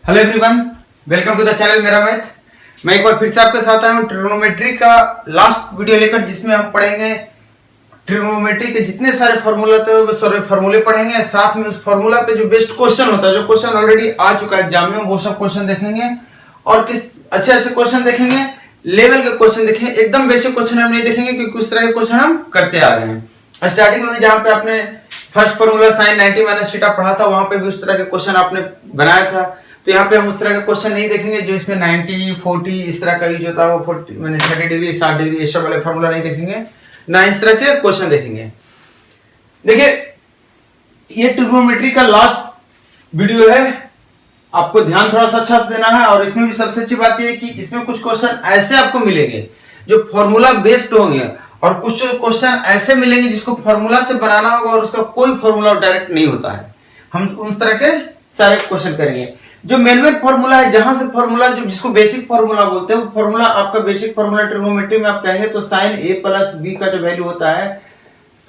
Hello everyone, welcome to the channel मेरा math. मैं एक बार फिर से आपके साथ आया हूँ ट्रिग्नोमेट्री का लास्ट वीडियो लेकर, जिसमें हम पढ़ेंगे ट्रिग्नोमेट्री के जितने सारे फॉर्मूला थे वो सारे फॉर्मूले पढ़ेंगे। साथ में उस फॉर्मूला पे जो बेस्ट क्वेश्चन होता है, जो क्वेश्चन ऑलरेडी आ चुका है एग्जाम में, वो सब क्वेश्चन देखेंगे। और किस अच्छे अच्छे क्वेश्चन देखेंगे, लेवल के क्वेश्चन देखेंगे। एकदम बेसिक क्वेश्चन हम नहीं देखेंगे क्योंकि उस तरह के क्वेश्चन हम करते आ रहे हैं। स्टार्टिंग में जहाँ पे आपने first formula sine 90 minus theta पढ़ा था, वहां पे भी उस तरह के क्वेश्चन आपने बनाया था। तो यहाँ पे हम उस तरह का क्वेश्चन नहीं देखेंगे जो इसमें 90, 40 इस तरह का यूज होता है। वो 40 मैंने 30 डिग्री 60 डिग्री इस वाले फॉर्मूला नहीं देखेंगे, ना इस तरह के क्वेश्चन देखेंगे। देखिए, ये ट्रिग्नोमेट्री का लास्ट वीडियो है, आपको ध्यान थोड़ा सा अच्छा से देना है। और इसमें भी सबसे अच्छी बात यह है कि इसमें कुछ क्वेश्चन ऐसे आपको मिलेंगे जो फॉर्मूला बेस्ड होंगे, और कुछ क्वेश्चन ऐसे मिलेंगे जिसको फॉर्मूला से बनाना होगा और उसका कोई फॉर्मूला डायरेक्ट नहीं होता है। हम उस तरह के सारे क्वेश्चन करेंगे। जो मेन फॉर्मूला है, जहां से फॉर्मूला जो जिसको बेसिक फॉर्मूला बोलते हैं, वो फॉर्मूला आपका बेसिक फॉर्मूला ट्रिग्नोमेट्री में आप कहेंगे तो साइन ए प्लस बी का जो वैल्यू होता है,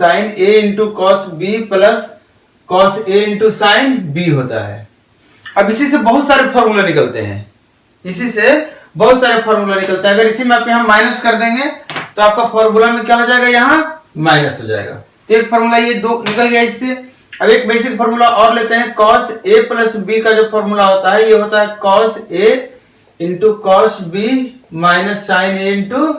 sine A into cos B plus cos A into sine B होता है। अब इसी से बहुत सारे फॉर्मूला निकलते हैं, इसी से बहुत सारे फॉर्मूला निकलते हैं। अगर इसी में आप यहाँ माइनस कर देंगे तो आपका फॉर्मूला में क्या हो जाएगा, यहाँ माइनस हो जाएगा। तो एक फॉर्मूला ये दो निकल गया इससे। अब एक बेसिक फॉर्मूला और लेते हैं। cos a प्लस बी का जो फॉर्मूला होता है, ये होता है cos a into cos B minus sine a into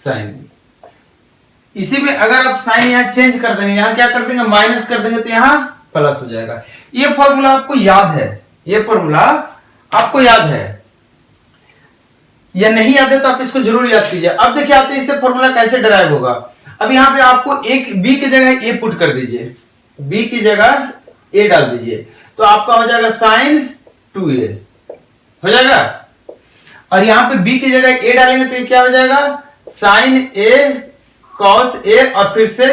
sine B. इसी में अगर आप साइन यहाँ चेंज कर देंगे, यहाँ क्या कर देंगे, माइनस कर देंगे, तो यहाँ प्लस हो जाएगा। ये फॉर्मूला आपको याद है, ये फॉर्मूला आपको याद है या नहीं याद है तो आप इसको जरूर याद कीजिए। अब देखिए आते हैं इससे फॉर्मूला कैसे डिराइव होगा। अब यहाँ पे आपको एक बी की जगह ए पुट कर दीजिए, बी की जगह ए डाल दीजिए, तो आपका हो जाएगा साइन 2a हो जाएगा। और यहां पे बी की जगह ए डालेंगे तो ये क्या हो जाएगा, साइन ए कॉस ए और फिर से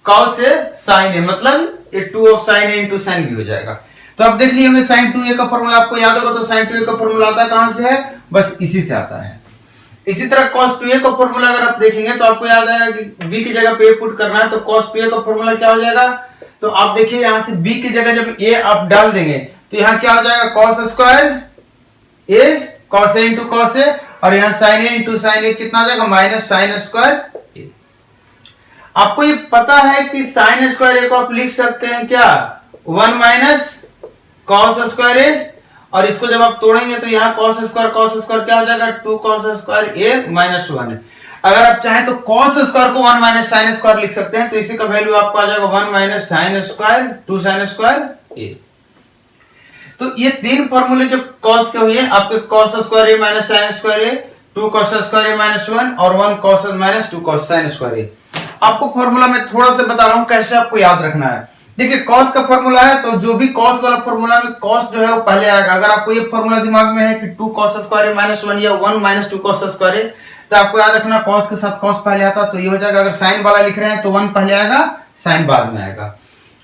कॉस ए साइन ए, मतलब ये 2 of sine A into sine B हो जाएगा। तो आप देख लिए होंगे साइन 2a का फॉर्मूला आपको याद होगा। तो साइन 2a का फॉर्मूला आता है कहां से है, बस इसी से आता है। इसी तरह cos 2a का फॉर्मूला अगर आप देखेंगे तो आपको याद आएगा कि b की जगह पे a पुट करना है, तो cos 2a का फॉर्मूला क्या हो जाएगा। तो आप देखिए यहां से b की जगह जब a आप डाल देंगे तो यहां क्या हो जाएगा, cos square a cos a into cos a, और यहां sin a into sin a कितना हो जाएगा, माइनस sin स्क्वायर a। आपको ये पता है कि sin स्क्वायर a को आप लिख सकते हैं क्या, 1 माइनस cos स्क्वायर a, और इसको जब आप तोड़ेंगे तो यहाँ cos स्क्वायर क्या हो जाएगा, 2 cos स्क्वायर a माइनस 1। अगर आप चाहें तो cos स्क्वायर को 1 माइनस साइन स्क्वायर लिख सकते हैं, तो इसी का वैल्यू आपको आ जाएगा 1 minus sine square 2 sine square a। तो ये तीन फॉर्मूले जो cos के हुए आपके cos square a minus sine square a, 2 cos square a minus 1 और 1 cos minus 2 cos sine square a। आपको फॉर्मूला में थोड़ा सा बता रहा हूं कैसे आपको याद रखना है। देखिए cos का फॉर्मूला है, तो जो भी cos वाला फॉर्मूला में cos जो है वो पहले आएगा। अगर आपको ये फॉर्मूला दिमाग में है कि 2 cos स्क्वायर a माइनस 1 या 1 माइनस 2 cos स्क्वायर a, तो आपको याद रखना cos के साथ cos पहले आता, तो ये हो जाएगा। अगर साइन वाला लिख रहे हैं तो 1 पहले आएगा, साइन बाद में आएगा।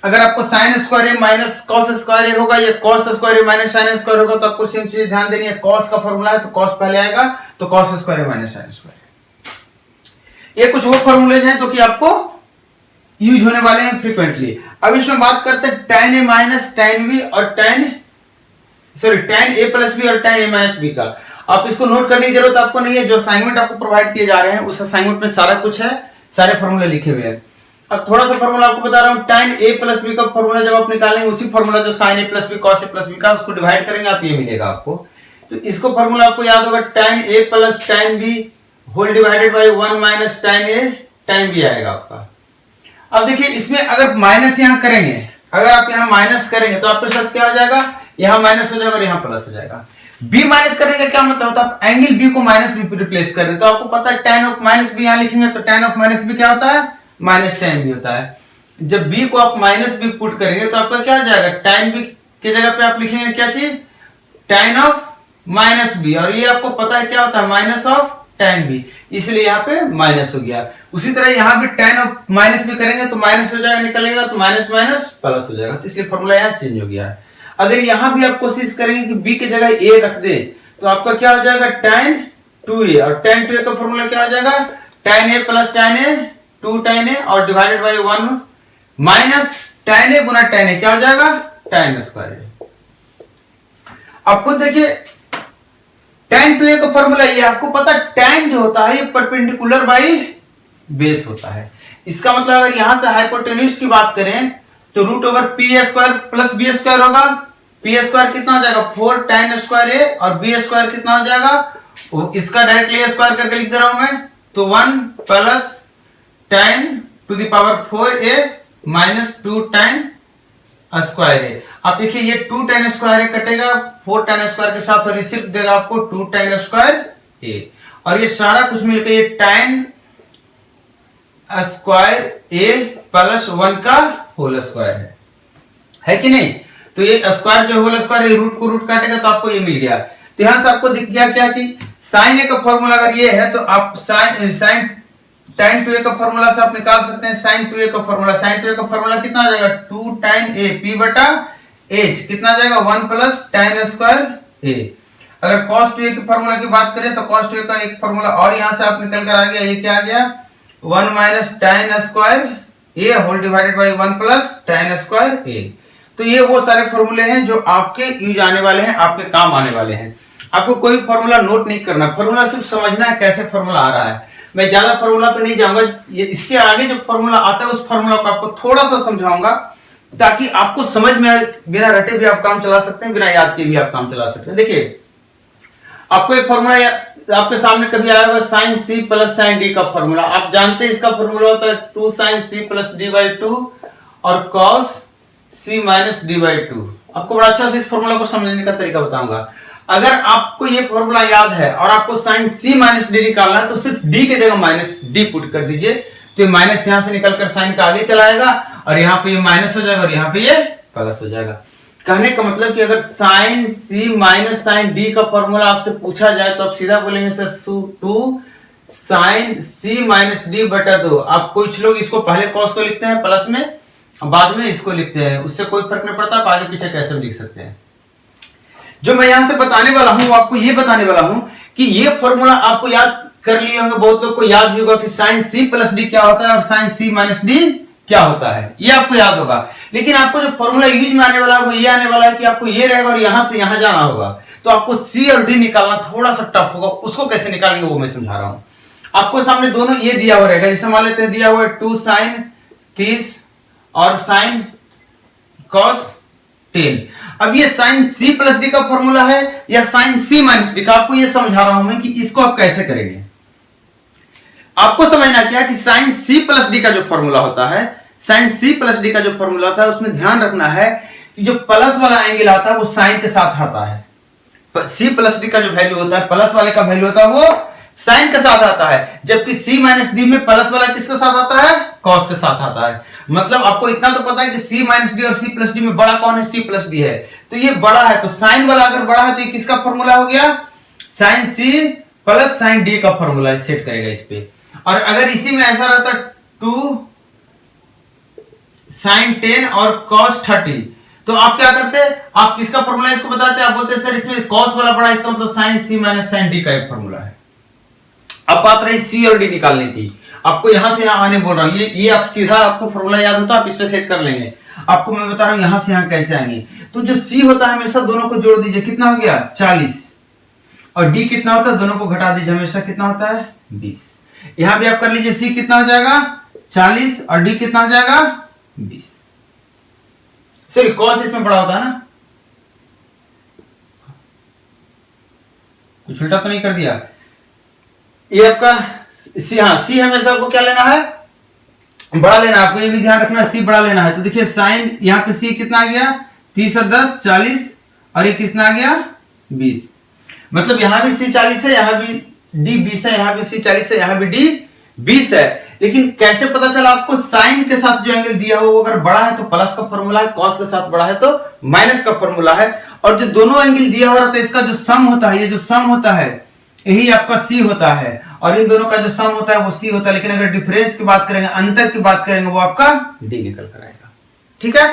अगर आपको sine square a minus cos square a होगा या cos square a minus sine square होगा, तो आपको सेम चीज ध्यान देनी है। cos का फॉर्मूला है तो cos पहले आएगा, तो cos square a minus sine square. ये कुछ वो फॉर्मूले हैं जो कि आपको यूज होने वाले हैं फ्रीक्वेंटली। अब इसमें बात करते हैं tan a minus tan b और tan a प्लस b और tan a माइनस b का। आप इसको नोट करने की जरूरत आपको नहीं है, जो असाइनमेंट आपको प्रोवाइड किए जा रहे हैं उस असाइनमेंट में सारा कुछ है, सारे फॉर्मूले लिखे हुए हैं। अब थोड़ा सा फॉर्मूला आपको बता रहा हूं। tan a प्लस b का फॉर्मूला जब आप निकालेंगे, उसी फॉर्मूला जो sin a plus b cos a plus b का, उसको डिवाइड करेंगे, आप ये मिलेगा आपको। तो इसको फॉर्मूला आपको याद होगा, tan a plus tan b whole divided by 1 minus tan a tan b आएगा आपका। अब देखिए इसमें अगर माइनस यहां करेंगे, अगर आप यहां माइनस करेंगे तो आपके साथ क्या हो जाएगा, यहां माइनस हो जाएगा और यहां प्लस हो जाएगा। b माइनस करने का क्या मतलब होता है, एंगल b को माइनस b पे रिप्लेस कर रहे हैं, तो आपको पता है tan ऑफ माइनस b यहां लिखेंगे तो tan ऑफ माइनस b क्या होता है, माइनस tan b होता है। जब b को आप माइनस b पुट करेंगे तो आपका क्या हो जाएगा, tan b की जगह पे आप लिखेंगे क्या चीज, tan ऑफ माइनस b, और ये आपको पता है क्या होता है, माइनस ऑफ tan b, इसलिए यहाँ पे माइनस हो गया। उसी तरह यहाँ भी tan ऑफ माइनस भी करेंगे तो माइनस हो जाएगा, निकलेगा तो माइनस माइनस प्लस हो जाएगा, तो इसलिए फॉर्मूला यहाँ चेंज हो गया है। अगर यहाँ भी आप कोशिश करेंगे कि b की जगह a रख दे तो आपका क्या हो जाएगा, tan 2a, और tan 2a का फॉर्मूला क्या हो जाएगा, tan a plus tan a 2 tan a और divided by 1 minus tan a Guna tan a क्या हो जाएगा, tan स्क्वायर। अब खुद देखिए tan 2a का फॉर्मूला ये आपको पता tan जो होता है ये परपेंडिकुलर बाई बेस होता है। इसका मतलब अगर यहां से हाइपोटेन्यूज की बात करें तो root over P square plus B square होगा। पी स्क्वायर कितना हो जाएगा 4 tan स्क्वायर ए और बी स्क्वायर कितना हो जाएगा, इसका डायरेक्टली स्क्वायर करके लिख दे रहा हूं मैं, तो 1 plus tan to the power 4a minus 2 tan square A. अब देखिए ये 2 tan स्क्वायर ए कटेगा 4 tan स्क्वायर के साथ और ये सिर्फ देगा आपको 2 tan स्क्वायर ए, और ये सारा कुछ मिलकर ये tan स्क्वायर ए प्लस 1 का होल स्क्वायर है कि नहीं। तो ये स्क्वायर जो होल स्क्वायर है रूट को रूट काटेगा तो आपको ये मिल गया। तो यहां से आपको दिख गया क्या कि साइन ए का फॉर्मूला अगर ये है तो आप साइन tan 2a का फॉर्मूला से आप निकाल सकते हैं sin 2a का फॉर्मूला। sin 2a का फॉर्मूला कितना आ जाएगा 2 tan a p बटा h कितना आ जाएगा 1 प्लस tan स्क्वायर a। अगर cos 2a के फॉर्मूला की बात करें तो cos 2a का एक फॉर्मूला और यहां से आप निकल कर आ गया, ये क्या आ गया 1 minus tan square a whole divided by 1 plus tan square a। तो ये वो सारे फॉर्मूले हैं जो आपके यूज आने वाले हैं, आपके काम आने वाले हैं। आपको कोई फॉर्मूला नोट नहीं करना, फॉर्मूला सिर्फ समझना है कैसे फॉर्मूला आ रहा है। मैं ज्यादा फॉर्मूला पे नहीं जाऊंगा, ये इसके आगे जो फॉर्मूला आता है उस फॉर्मूला को आपको थोड़ा सा समझाऊंगा ताकि आपको समझ में आए। बिना रटे भी आप काम चला सकते हैं, बिना याद के भी आप काम चला सकते हैं। देखिए आपको एक फॉर्मूला आपके सामने कभी आया होगा sine C plus sine D का फॉर्मूला। आप जानते हैं इसका फॉर्मूला होता है 2 sin c plus D by 2 और cos c minus D by 2। आपको बड़ा अच्छा से इस फॉर्मूला को समझने का तरीका बताऊंगा। अगर आपको ये फॉर्मूला याद है और आपको साइन c माइनस डी निकालना है तो सिर्फ d के जगह माइनस डी पुट कर दीजिए, तो ये माइनस यहां से निकलकर साइन का आगे चला आएगा और यहाँ पे ये माइनस हो जाएगा और यहाँ पे ये प्लस हो जाएगा। कहने का मतलब कि अगर sine c minus sine d का फॉर्मूला आपसे पूछा जाए तो आप सीधा बोलेंगे sir 2 sine c minus D बटा 2। आप कुछ लोग इसको पहले कॉस को लिखते हैं प्लस में, बाद में इसको लिखते हैं, उससे कोई फर्क नहीं पड़ता, आप आगे पीछे कैसे भी लिख सकते हैं। जो मैं यहां से बताने वाला हूं वो आपको ये बताने वाला हूं कि ये फॉर्मूला आपको याद कर लिए होंगे, बहुत लोग को याद भी होगा कि साइन c प्लस डी क्या होता है और साइन c माइनस डी क्या होता है, ये आपको याद होगा। लेकिन आपको जो फॉर्मूला यूज में आने वाला है वो ये आने वाला है कि आपको ये रहेगा और यहां से यहां जाना होगा, तो आपको c और d निकालना थोड़ा सा टफ होगा। उसको कैसे निकालेंगे वो मैं समझा रहा हूं। आपको सामने दोनों ये दिया हुआ रहेगा, जैसे मान लेते हैं दिया हुआ है 2 sin 30 और sin cos 10। अब ये sin c प्लस डी का फॉर्मूला है या sin c माइनस डी का, आपको ये समझा रहा हूं मैं कि इसको आप कैसे करेंगे। आपको समझना क्या है कि sin c प्लस डी का जो फॉर्मूला होता है, sin c प्लस डी का जो फॉर्मूला होता है उसमें ध्यान रखना है कि जो प्लस वाला एंगल आता है वो साइन के साथ आता है। c प्लस डी का जो वैल्यू होता है प्लस वाले का वैल्यू होता है वो साइन के साथ आता है, जबकि c माइनस डी में प्लस वाला किसके साथ आता है cos के साथ आता है। मतलब आपको इतना तो पता है कि c माइनस डी और c प्लस डी में बड़ा कौन है, c प्लस डी है, तो ये बड़ा है, तो साइन वाला अगर बड़ा है तो ये किसका फॉर्मूला हो गया sine c plus sine D का फॉर्मूला सेट करेगा इस पे। और अगर इसी में ऐसा रहता 2 sin 10 और cos 30 तो आप क्या करते, आप किसका फॉर्मूला इसको बताते, आप बोलते सर इसमें cos वाला बड़ा, इसका मतलब sin c minus sin d का एक फॉर्मूला है। अब बात रही c और d निकालने की, आपको यहां से यहां आने बोल रहा हूं, ये आप सीधा आपको फॉर्मूला याद होता आप इस पे सेट कर लेंगे। आपको मैं बता रहा हूं यहां से यहां कैसे आएंगे। तो जो c होता है हमेशा दोनों को जोड़ दीजिए, कितना हो गया 40, और d कितना होता है दोनों को घटा दीजिए, हमेशा कितना होता है 20। यहां भी आप कर लीजिए, c कितना हो जाएगा 40 और d कितना हो जाएगा 20। सॉरी cos इसमें बड़ा होता है ना, कुछ उल्टा तो नहीं कर दिया। ये आपका c, हाँ c हमेशा आपको क्या लेना है बड़ा लेना है, आपको ये भी ध्यान रखना c बड़ा लेना है। तो देखिए साइन यहाँ पे c कितना आ गया 30 और 10 40 और ये कितना आ गया 20। मतलब यहाँ भी c 40 है, यहाँ भी d 20 है, यहाँ भी c 40 है, यहाँ भी d 20 है। लेकिन कैसे पता चला आपको, साइन के साथ जो एंगल दिया हो वो अगर बड़ा है तो प्लस का फॉर्मूला है, कॉस के साथ बड़ा है तो माइनस का फॉर्मूला है, और जो दोनों एंगल दिया हुआ रहता है इसका जो सम होता है, ये जो सम होता है यही आपका c होता है, और इन दोनों का जो सम होता है वो c होता है। लेकिन अगर डिफरेंस की बात करेंगे, अंतर की बात करेंगे, वो आपका d निकल कर आएगा। ठीक है,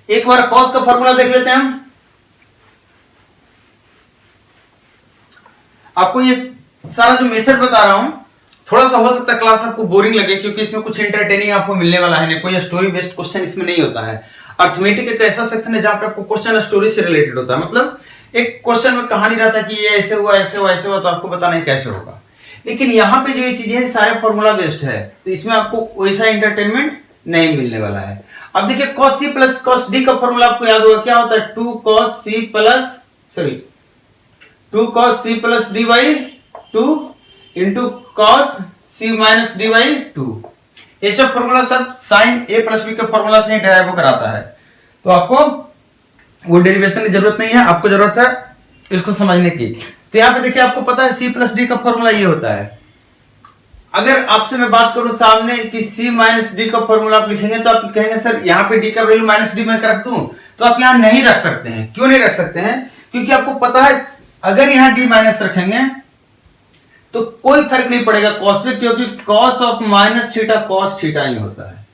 एक बार कॉस का फॉर्मूला देख लेते हैं हम। आपको ये सारा जो मेथड बता रहा हूं थोड़ा सा हो सकता है क्लास आपको बोरिंग लगे, क्योंकि इसमें कुछ एंटरटेनिंग आपको मिलने वाला है नहीं, कोई स्टोरी बेस्ड क्वेश्चन इसमें नहीं होता है। अर्थमेटिक एक ऐसा सेक्शन है जहां पे आपको क्वेश्चन स्टोरी से रिलेटेड होता है, मतलब एक क्वेश्चन में कहानी रहता है कि ये ऐसे हुआ ऐसे हुआ ऐसे हुआ, तो आपको बताना है कैसे होगा। लेकिन यहाँ पे जो ये चीजें है सारे फॉर्मूला बेस्ड है, तो इसमें आपको वैसा एंटरटेनमेंट नहीं मिलने वाला है। अब देखिए cos c plus cos d का फॉर्मूला आपको याद होगा, क्या होता है 2 cos c plus d by 2 into cos c minus d by 2। ये सब फॉर्मूला सब साइन a प्लस b के फॉर्मूला से ही डेराइव होकर आता है, तो आपको वो डेरिवेशन की जरूरत नहीं है, आपको जरूरत है इसको समझने की। तो यहाँ पे देखिए आपको पता है c प्लस डी का फॉर्मूला ये होता है। अगर आपसे मैं बात करूं सामने कि c माइनस डी का फॉर्मूला आप लिखेंगे तो आप कहेंगे सर यहाँ पे d का वैल्यू माइनस डी में रख दूं, तो आप यहाँ नहीं रख सकते हैं। क्यों नहीं रख सकते हैं? क्योंकि आपको पता है अगर यहाँ d माइनस रखेंगे तो कोई फर्क नहीं पड़ेगा कॉस पे, क्योंकि cos of minus theta cos theta ही होता है,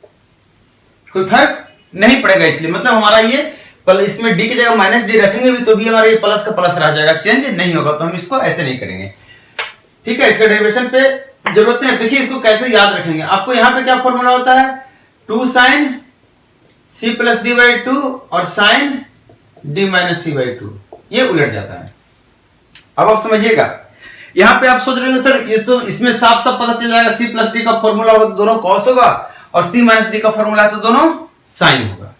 कोई फर्क नहीं पड़ेगा। इसलिए मतलब हमारा ये इसमें डी की जगह माइनस डी रखेंगे भी तो भी हमारा ये प्लस का प्लस रह जाएगा, चेंज नहीं होगा, तो हम इसको ऐसे नहीं करेंगे। ठीक है, इसका डेरिवेशन पे जरूरत नहीं है। देखिए इसको कैसे याद रखेंगे, आपको यहाँ पे क्या फॉर्मूला होता है 2 sine c plus D by 2 और sine d minus C by 2, ये उलट जाता है। अब आप समझिएगा, यहाँ पे आप सोच रहे होंगे सर ये तो इसमें साफ साफ पता चल जाएगा c प्लस डी का फॉर्मूला होगा तो दोनों कॉस होगा और c माइनस डी का फॉर्मूला है तो दोनों साइन होगा।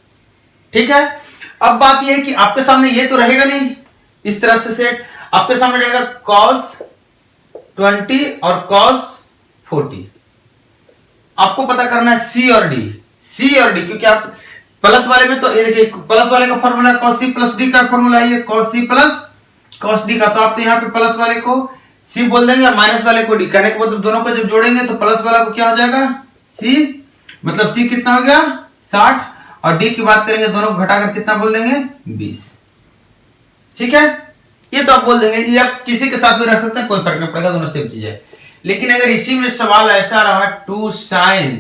ठीक है, अब बात यह है कि आपके सामने ये तो रहेगा नहीं इस तरफ से सेट, आपके सामने रहेगा cos 20 और cos 40। आपको पता करना है c और d, क्योंकि आप प्लस वाले में तो ये देखिए प्लस वाले का formula cos c plus d का फॉर्मूला है cos c plus cos d का, तो आप तो यहाँ पे प्लस वाले को c बोल देंगे और माइनस वाले को d, कहने के मतलब दोनों को जब जोड़ेंगे तो प्लस वाला को क्या हो जाएगा c, मतलब c कितना हो गया 60 और d की बात करेंगे दोनों को घटाकर कितना बोल देंगे 20। ठीक है, ये तो आप बोल देंगे, ये आप किसी के साथ भी रख सकते हैं, कोई फर्क नहीं पड़ेगा, दोनों सेम चीज है। लेकिन अगर इसी में सवाल ऐसा रहा 2 साइन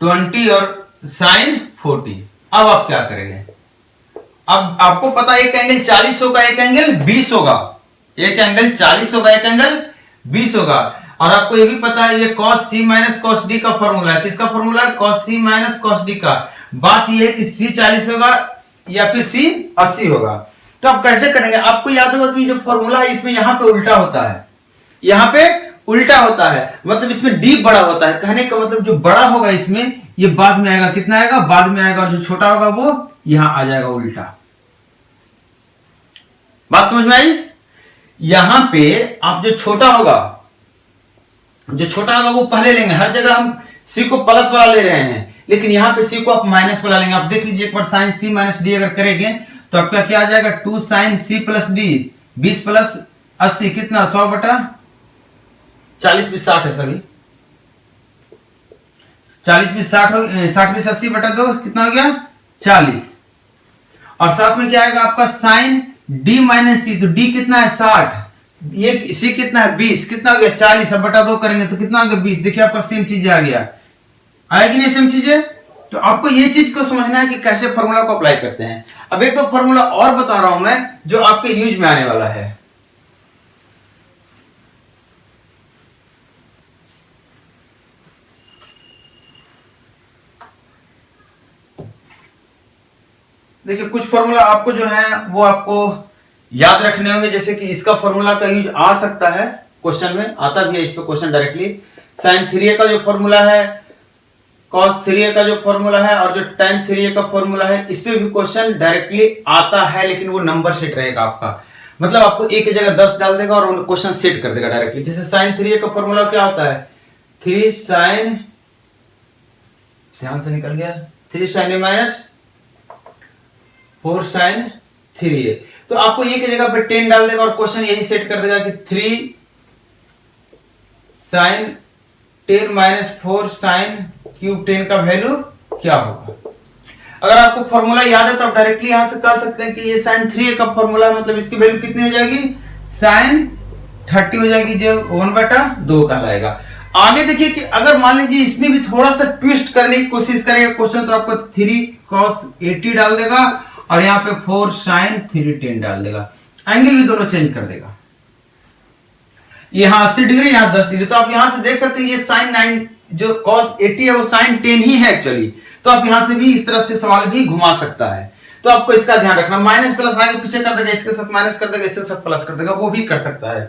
20 और साइन 40, अब आप क्या करेंगे? अब आपको पता है एक एंगल 40 होगा एक एंगल 20 होगा, एक एंगल 40 होगा एक एंगल 20 होगा, और आपको ये भी पता है ये cos c minus cos d का फॉर्मूला है। किसका फॉर्मूला है? cos c minus cos d का। बात ये है कि c 40 होगा या फिर c 80 होगा, तो आप कैसे करेंगे? आपको याद होगा कि जो फॉर्मूला है इसमें यहाँ पे उल्टा होता है, यहाँ पे उल्टा होता है, मतलब इसमें d बड़ा होता है। कहने का मतलब जो बड़ा होगा इसमें ये बाद में आएगा, कितना आएगा? बाद में आएगा, और जो छोटा होगा वो यहां आ जाएगा उल्टा। बात समझ में आई? यहां पे आप जो छोटा होगा वो पहले लेंगे, हर जगह हम c को प्लस वाला ले रहे हैं, लेकिन यहां पे c को आप माइनस वाला लेंगे। आप देख लीजिए एक बार साइन c माइनस डी अगर करेंगे तो आपका क्या आ जाएगा 2 sine c plus D, 20 plus 80 कितना 100 बटा 40 भी 60 है, सभी 40 भी 60 हो, 60 भी 80 बटा 2 कितना हो गया 40, और साथ में क्या आएगा आपका साइन d माइनस सी, तो d कितना है 60, ये c कितना है 20, कितना हो गया 40, अब बटा 2 करेंगे तो कितना हो गया 20। देखिए आपका सेम चीजें आ गया, आएगी नहीं सेम चीजें? तो आपको ये चीज को समझना है कि कैसे फॉर्मूला को अप्लाई करते हैं। अब एक तो फॉर्मूला और बता रहा हूं मैं जो आपके यूज में आने वाला है। देखिए कुछ फॉर्मूला आपको जो है वो आपको याद रखने होंगे, जैसे कि इसका फॉर्मूला का यूज आ सकता है क्वेश्चन में, आता भी है इस पे क्वेश्चन डायरेक्टली। sin 3a का जो फॉर्मूला है, cos 3a का जो फॉर्मूला है और जो tan 3a का फॉर्मूला है, इस पे भी क्वेश्चन डायरेक्टली आता है, लेकिन वो नंबर सेट रहेगा आपका, मतलब आपको a की जगह 10 डाल देगा और क्वेश्चन सेट कर देगा डायरेक्टली। जैसे sin 3a का फॉर्मूला क्या होता है 3 sin, ध्यान से निकल गया, 3 sin a minus 4 sin 3a, तो आपको ये की जगह पे 10 डाल देगा और क्वेश्चन यही सेट कर देगा कि 3 sin 10 माइनस 4 sin क्यूब 10 का वैल्यू क्या होगा। अगर आपको फॉर्मूला याद है तो आप डायरेक्टली यहां से कह सकते हैं कि ये sin 3a का फॉर्मूला है, मतलब इसकी वैल्यू कितनी हो जाएगी sin 30 हो जाएगी, जो 1/2 कहलाएगा। आगे देखिए कि अगर मान लीजिए इसमें भी थोड़ा सा ट्विस्ट करने की कोशिश करेगा क्वेश्चन, तो आपको 3 cos 80 डाल देगा और यहाँ पे 4 sin 310 डाल देगा, एंगल भी दोनों चेंज कर देगा, यहाँ 80 डिग्री यहाँ 10 डिग्री। तो आप यहां से देख सकते हैं ये sin 9 जो cos 80 है वो sin 10 ही है एक्चुअली, तो आप यहां से भी इस तरह से सवाल भी घुमा सकता है। तो आपको इसका ध्यान रखना, माइनस प्लस आगे पीछे कर देगा, इसके साथ माइनस कर देगा, इसके साथ प्लस कर देगा, वो भी कर सकता है।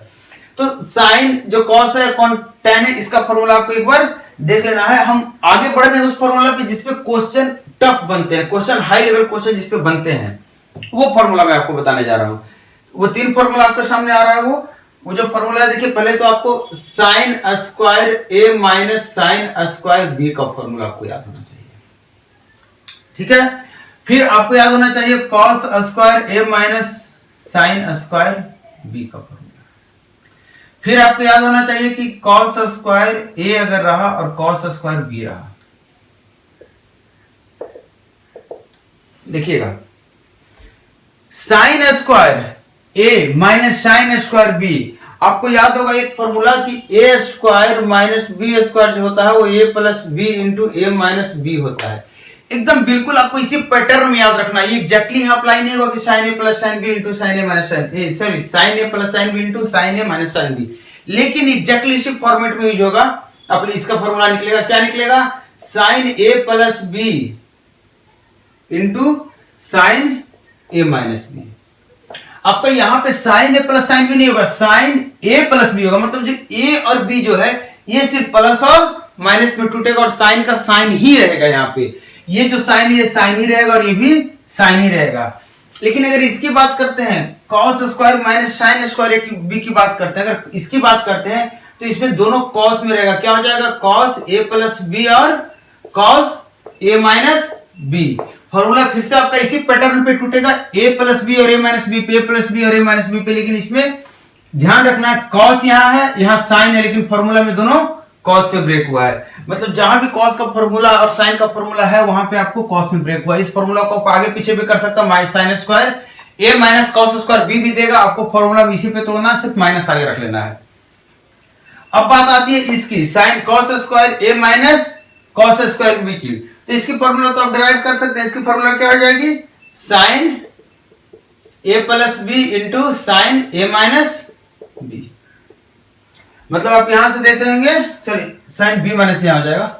तो साइन जो कॉस है, कौन टेन है, इसका फॉर्मूला आपको एक बार देख लेना है। हम आगे बढ़ रहे हैं उस फॉर्मूला पे जिसपे क्वेश्चन टफ बनते हैं, क्वेश्चन हाई लेवल क्वेश्चन जिसपे बनते हैं, वो फॉर्मूला मैं आपको बताने जा रहा हूं। वो 3 फॉर्मूला आपके सामने आ रहा है। वो जो फॉर्मूला है, देखिए पहले तो आपको साइन स्क्वायर ए माइनस साइन स्क्वायर बी का फॉर्मूला आपको याद होना चाहिए, ठीक है। फिर आपको याद होना चाहिए कॉस स्क्वायर ए माइनस साइन स्क्वायर बी का फॉर्मूला। फिर आपको याद होना चाहिए कि कॉस स्क्वायर ए अगर रहा और कॉस स्क्वायर बी रहा, देखिएगा साइन स्क्वायर ए माइनस साइन स्क्वायर बी, आपको याद होगा एक फॉर्मूला कि ए स्क्वायर माइनस बी स्क्वायर जो होता है वो ए प्लस बी इंटू ए माइनस बी होता है। एकदम बिल्कुल आपको इसी पैटर्न में याद रखना है। ये एग्जैक्टली यहां अप्लाई नहीं होगा कि sine A plus sine B into sine A minus sine A, sorry sine A plus sine B into sine A minus sine B, लेकिन एग्जैक्टली इसी फॉर्मेट में यूज होगा। अपने इसका फॉर्मूला निकलेगा, क्या निकलेगा, sine A plus B into sine A minus B. आपका यहां पे sine A plus sine B नहीं होगा, साइन ए प्लस बी होगा। मतलब जो ए और बी जो है ये सिर्फ प्लस और माइनस में टूटेगा और साइन का साइन ही रहेगा। यहाँ पे ये जो साइन है ये साइन ही रहेगा और ये भी साइन ही रहेगा। लेकिन अगर इसकी बात करते हैं cos square minus sine square B की बात करते हैं, अगर इसकी बात करते हैं तो इसमें दोनों कॉस में रहेगा, क्या हो जाएगा, कॉस ए प्लस बी और cos A minus B. Formula फिर से आपका इसी पैटर्न पे टूटेगा, ए प्लस बी और ए माइनस बी पे, ए प्लस बी और ए माइनस बी पे। लेकिन इसमें ध्यान रखना है कॉस यहाँ है, यहाँ साइन है, लेकिन फॉर्मूला में दोनों कॉस पे ब्रेक हुआ है। मतलब जहां भी कॉस का फॉर्मूला और साइन का फॉर्मूला है वहां पे आपको कॉस में ब्रेक हुआ है। इस फॉर्मूला को आप आगे पीछे भी कर सकता है, साइन स्क्वायर ए माइनस कॉस स्क्वायर बी भी देगा आपको, फॉर्मूला भी इसी पे तोड़ना है, सिर्फ माइनस आगे रख लेना है। अब बात आती है इसकी साइन कॉस स्क्वायर ए माइनस कॉस स्क्वायर बी की, तो इसकी फॉर्मूला तो आप डिराइव कर सकते हैं। इसकी फॉर्मूला क्या हो जाएगी, sign A plus B into sine A minus B. मतलब आप यहां से देख रहे होंगे, सॉरी साइन बी माइनस यहां हो जाएगा।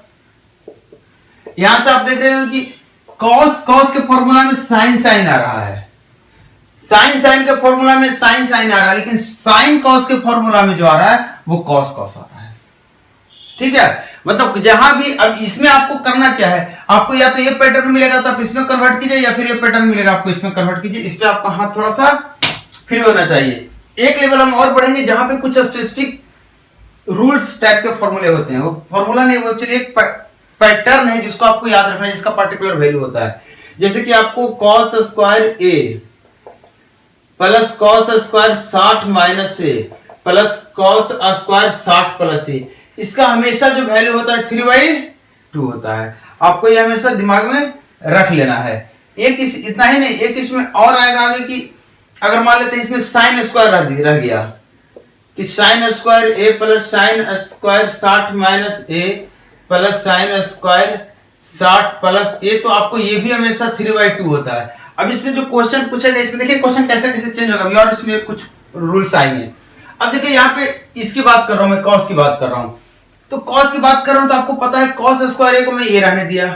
यहां से आप देख रहे हो कि कॉस कॉस के फॉर्मूला में साइन साइन आ रहा है, साइन साइन के फॉर्मूला में साइन साइन आ रहा है, लेकिन साइन कॉस के फॉर्मूला में जो आ रहा है वो कॉस कॉस आ रहा है, ठीक है। मतलब जहां भी, अब इसमें आपको करना क्या है, आपको या तो ये पैटर्न मिलेगा तो आप इसमें कन्वर्ट कीजिए, या फिर ये पैटर्न मिलेगा आपको इसमें कन्वर्ट कीजिए। इस पे आपका हाथ थोड़ा सा फिर होना चाहिए। एक लेवल हम और बढ़ेंगे जहां पे कुछ स्पेसिफिक रूल्स टाइप के फॉर्मूले होते हैं। वो फॉर्मूला नहीं, वो एक्चुअली एक पैटर्न है जिसको आपको याद रखना है, जिसका पर्टिकुलर वैल्यू होता है। जैसे कि आपको कॉस स्क्वायर ए प्लस कॉस स्क्वायर 60 माइनस ए प्लस कॉस स्क्वायर 60 प्लस ए, इसका हमेशा जो वैल्यू होता है 3/2 होता है। आपको ये हमेशा दिमाग में रख लेना है। एक इतना ही नहीं, एक इसमें और आएगा आगे कि अगर मान लेते हैं इसमें साइन स्क्वायर रह गया कि साइन स्क्वायर ए प्लस साइन स्क्वायर 60 माइनस ए प्लस साइन स्क्वायर 60 प्लस ए, तो आपको ये भी हमेशा 3/2 होता है। अब इसमें जो क्वेश्चन पूछेगा, इसमें देखिए क्वेश्चन कैसे कैसे चेंज होगा और इसमें कुछ रूल्स आएंगे। अब देखिए यहाँ पे इसकी बात कर रहा हूं मैं, कॉस की बात कर रहा हूं, तो कॉस की बात कर रहा हूं तो आपको पता है कॉस स्क्वायर ए को मैं ये रहने दिया।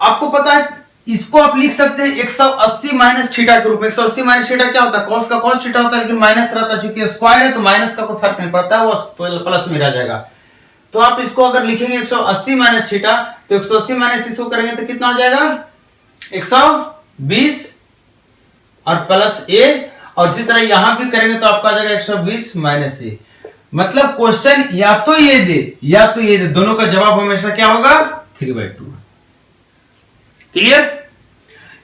आपको पता है इसको आप लिख सकते हैं 180 माइनस थीटा के रूप में। 180 माइनस थीटा क्या होता है, कॉस का कॉस थीटा होता है, लेकिन माइनस रहता है, चूंकि स्क्वायर है तो माइनस का कोई फर्क नहीं पड़ता है, वो प्लस में रह जाएगा। तो आप इसको अगर लिखेंगे 180 माइनस थीटा, तो 180 माइनस इसको करेंगे तो कितना हो जाएगा 120 और प्लस ए, और इसी तरह यहां भी करेंगे तो आपका आ जाएगा 120 माइनस ए। मतलब क्वेश्चन या तो ये दे या तो ये दे, दोनों का जवाब हमेशा क्या होगा 3/2। क्लियर।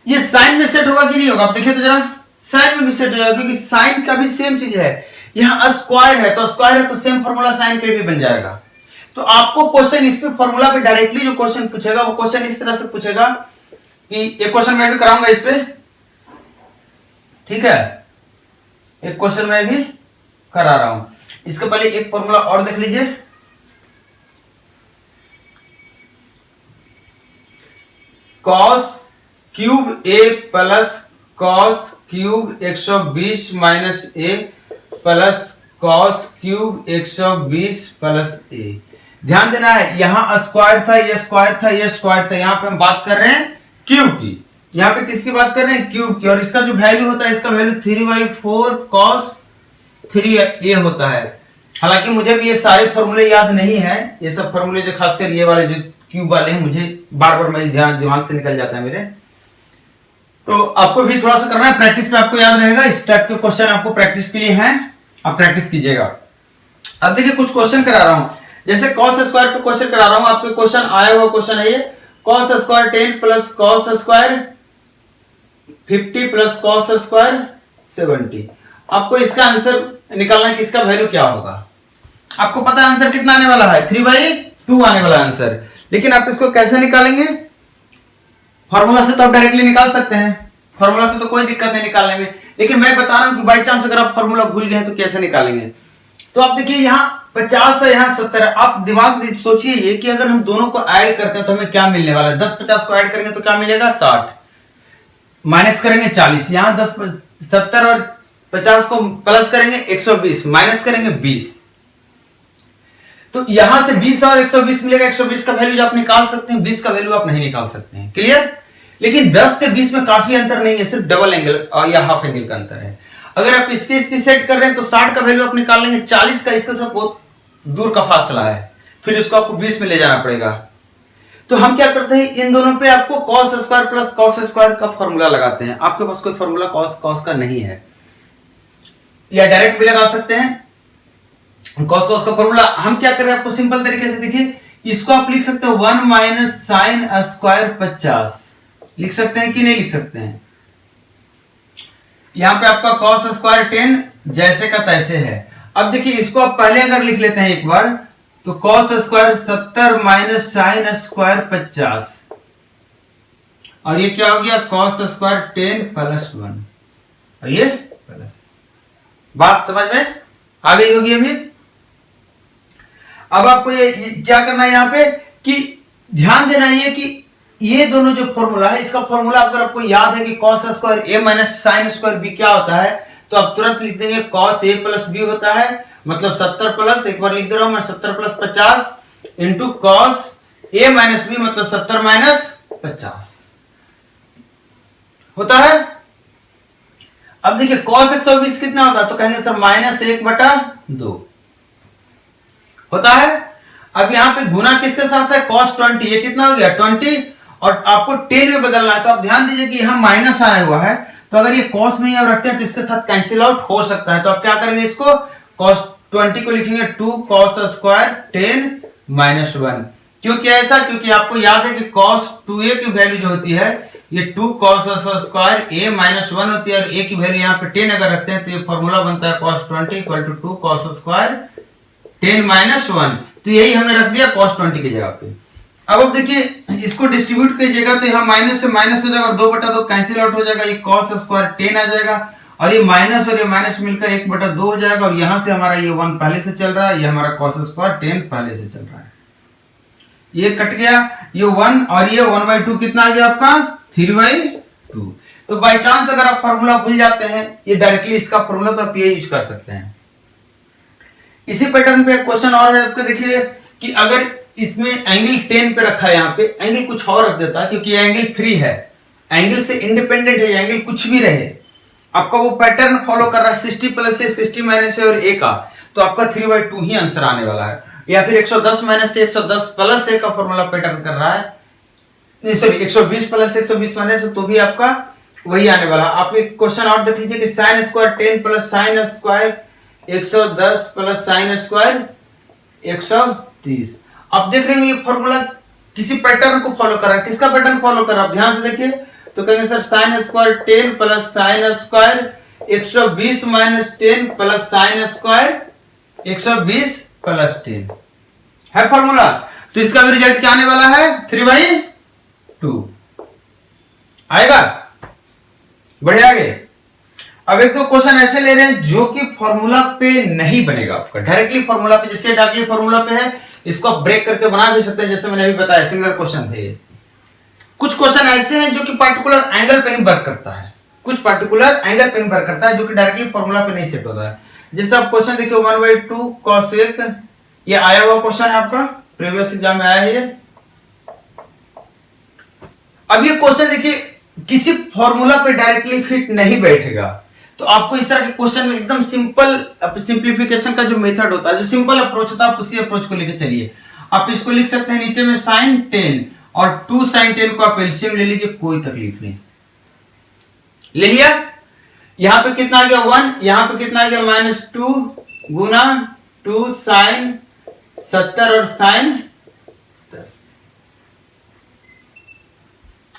ये साइन में सेट होगा कि नहीं होगा, आप देखिए तो जरा, साइन में भी सेट हो जाएगा, क्योंकि साइन का भी सेम चीज है। यहां स्क्वायर है तो स्क्वायर है तो सेम फॉर्मूला साइन के भी बन जाएगा। तो आपको क्वेश्चन इस पे फॉर्मूला पे डायरेक्टली जो क्वेश्चन पूछेगा वो क्वेश्चन इस तरह से पूछेगा कि एक क्वेश्चन मैं भी कराऊंगा इस पे, ठीक है, एक क्वेश्चन मैं भी करा रहा हूं। इसके पहले एक फॉर्मूला और देख लीजिए। कॉस क्यूब ए प्लस कॉस क्यूब 120 माइनस ए प्लस कॉस क्यूब 120 प्लस ए। ध्यान देना है, यहाँ स्क्वायर था, ये स्क्वायर था, ये स्क्वायर था, यहाँ पे हम बात कर रहे हैं क्यूब की। यहाँ पे किसकी बात कर रहे हैं? क्यूब की। और इसका जो वैल्यू होता है, इसका वैल्यू 3/4 cos 3a होता है। हालांकि मुझे भी ये सारे फॉर्मूले याद नहीं है, ये सब फॉर्मूले जो खासकर ये वाले जो क्यूब वाले हैं, मुझे बार बार मेरे दिमाग से निकल जाता है मेरे। तो आपको भी थोड़ा सा करना है, प्रैक्टिस में आपको याद रहेगा। इस टाइप के क्वेश्चन आपको प्रैक्टिस के लिए हैं, आप प्रैक्टिस कीजिएगा। अब देखिए कुछ क्वेश्चन करा रहा हूं, जैसे cos स्क्वायर पे क्वेश्चन करा रहा हूं। आपके क्वेश्चन आया हुआ क्वेश्चन है ये, cos square 10 plus cos square 50 plus cos square 70। आपको इसका आंसर निकालना है कि इसका वैल्यू क्या होगा। आपको पता है आंसर कितना आने वाला है, 3/2 आने वाला आंसर। लेकिन आप इसको कैसे निकालेंगे? फॉर्मूला से तो आप डायरेक्टली निकाल सकते हैं, फॉर्मूला से तो कोई दिक्कत नहीं निकालने में। लेकिन मैं बता रहा हूं कि बाई चांस अगर आप फॉर्मूला भूल गए तो कैसे निकालेंगे। तो आप देखिए यहाँ 50 है, यहाँ 70 है। आप दिमाग सोचिए ये कि अगर हम दोनों को ऐड करते हैं तो हमें क्या मिलने वाला है। 10-50 को ऐड करेंगे तो क्या मिलेगा? 60। माइनस करेंगे 40। यहाँ 70 और 50 को प्लस करेंगे 120, माइनस करेंगे 20। तो यहां से 20 और 120 मिलेगा। 120 का वैल्यू आप निकाल सकते हैं, 20 का वैल्यू आप नहीं निकाल सकते हैं। क्लियर? लेकिन 10 से 20 में काफी अंतर नहीं है, सिर्फ डबल एंगल या हाफ एंगल का अंतर है। अगर आप इसकी सेट कर रहे हैं तो 60 का वैल्यू आप निकाल लेंगे, 40 का इसके साथ बहुत दूर का फासला है, फिर इसको आपको 20 में ले जाना पड़ेगा। तो हम क्या करते हैं, इन दोनों पे आपको cos square plus cos square का फॉर्मूला लगाते हैं। आपके पास कोई फॉर्मूला cos का नहीं है, या डायरेक्ट भी लगा सकते हैं cos का फॉर्मूला। हम क्या करें, आपको सिंपल तरीके से देखिए, इसको आप लिख सकते हो 1 माइनस साइन स्क्वायर 50। लिख सकते हैं कि नहीं लिख सकते हैं? यहां पे आपका cos स्क्वायर 10 जैसे का तैसे है। अब देखिए इसको आप पहले अगर लिख लेते हैं एक बार, तो cos square 70 minus sine square 50, और ये क्या हो गया cos स्क्वायर 10 प्लस 1, और ये प्लस। बात समझ में आ गई होगी अभी। अब आपको ये क्या करना है यहाँ पे कि ध्यान देना है कि ये दोनों जो फॉर्मूला है, इसका फॉर्मूला अगर आपको याद है कि cos square a minus sine square b क्या होता है, तो आप तुरंत लिख देंगे cos a प्लस b होता है, मतलब 70 प्लस, एक बार लिख दे रहा हूं मैं, 70 plus 50 into cos a minus b, मतलब 70 माइनस 50 होता है। अब देखिए cos 120 कितना होता है, तो कहेंगे सर -1/2 होता है। अब यहाँ पे गुना किसके साथ है, cos 20, ये कितना हो गया 20, और आपको 10 में बदलना है। तो आप ध्यान दीजिए कि यहाँ माइनस आया हुआ है, तो अगर ये cos में आप रखते हैं तो इसके साथ कैंसिल आउट हो सकता है। तो आप क्या करेंगे, इसको cos 20 को लिखेंगे 2 cos स्क्वायर 10 माइनस 1। क्यों किया ऐसा? क्योंकि आपको याद है कि cos 2a की वैल्यू जो होती है ये 2 cos स्क्वायर a माइनस 1 होती है, और a की वैल्यू यहाँ पे 10 अगर रखते हैं तो ये फॉर्मूला बनता है cos 20 equal to 2 cos square 10 minus 1। तो यही हमने रख दिया cos 20 की जगह पे। अब देखिए इसको डिस्ट्रीब्यूट कीजिएगा तो यहाँ माइनस से माइनस हो जाएगा, और 2/2 कैंसिल आउट हो जाएगा, ये cos स्क्वायर 10 आ जाएगा, और ये माइनस और ये माइनस मिलकर 1/2 हो जाएगा। और यहाँ से हमारा ये 1 पहले से चल रहा है, ये हमारा cos स्क्वायर 10 पहले से चल रहा है, ये कट गया, ये 1 और ये 1/2 कितना आ गया आपका 3/2। तो बाई चांस अगर आप फॉर्मूला भूल जाते हैं, ये डायरेक्टली इसका फॉर्मूला, तो आप ये यूज कर सकते हैं। इसी पैटर्न पे एक क्वेश्चन और है, उसको देखिए कि अगर इसमें एंगल 10 पे रखा है, यहाँ पे एंगल कुछ और रख देता है, क्योंकि ये एंगल फ्री है, एंगल से इंडिपेंडेंट है, एंगल कुछ भी रहे, आपका वो पैटर्न फॉलो कर रहा है 60 प्लस से 60 माइनस से और a का, तो आपका 3/2 ही आंसर आने वाला है। या फिर 110 माइनस से 110 प्लस a का फॉर्मूला पैटर्न कर रहा है, नहीं सॉरी 120 प्लस 120 माइनस से, तो भी आपका वही आने वाला। आप एक क्वेश्चन और देख लीजिए कि sine square 10 plus sine square 110 plus sine square 130। आप देख रहे हैं ये फॉर्मूला किसी पैटर्न को फॉलो कर रहा है। किसका पैटर्न फॉलो कर रहा है, ध्यान से देखिए। तो कहेंगे sir sine square 10 plus sine square 120 minus 10 plus sine square 120 plus 10 है फॉर्मूला। तो इसका भी रिजल्ट क्या आने वाला है 3/2 आएगा। बढ़िया आगे। अब एक तो क्वेश्चन ऐसे ले रहे हैं जो कि फॉर्मूला पे नहीं बनेगा आपका, डायरेक्टली फॉर्मूला पे, जैसे डायरेक्टली फॉर्मूला पे है, इसको आप ब्रेक करके बना भी सकते हैं, जैसे मैंने अभी बताया सिंगल क्वेश्चन थे। कुछ क्वेश्चन ऐसे हैं जो कि पार्टिकुलर एंगल पे ही वर्क करता है, कुछ पार्टिकुलर एंगल पे ही वर्क करता है, जो कि डायरेक्टली फॉर्मूला पे नहीं सेट होता है। जैसे आप क्वेश्चन देखिए 1/2 cos 1, ये आया हुआ क्वेश्चन है आपका, प्रीवियस एग्जाम में आया है ये। अब ये क्वेश्चन देखिए किसी फॉर्मूला पे डायरेक्टली फिट नहीं बैठेगा, तो आपको इस तरह के क्वेश्चन में एकदम सिंपल सिंप्लीफिकेशन का जो मेथड होता है, जो सिंपल अप्रोच होता है, आप उसी अप्रोच को लेकर चलिए। आप इसको लिख सकते हैं नीचे में sin 10 और 2 sin 10 को आप एलसीएम ले लीजिए, कोई तकलीफ नहीं। ले लिया, यहां पे कितना आ गया 1, यहां पे कितना आ गया -2 गुना 2 sin 70 और sin 10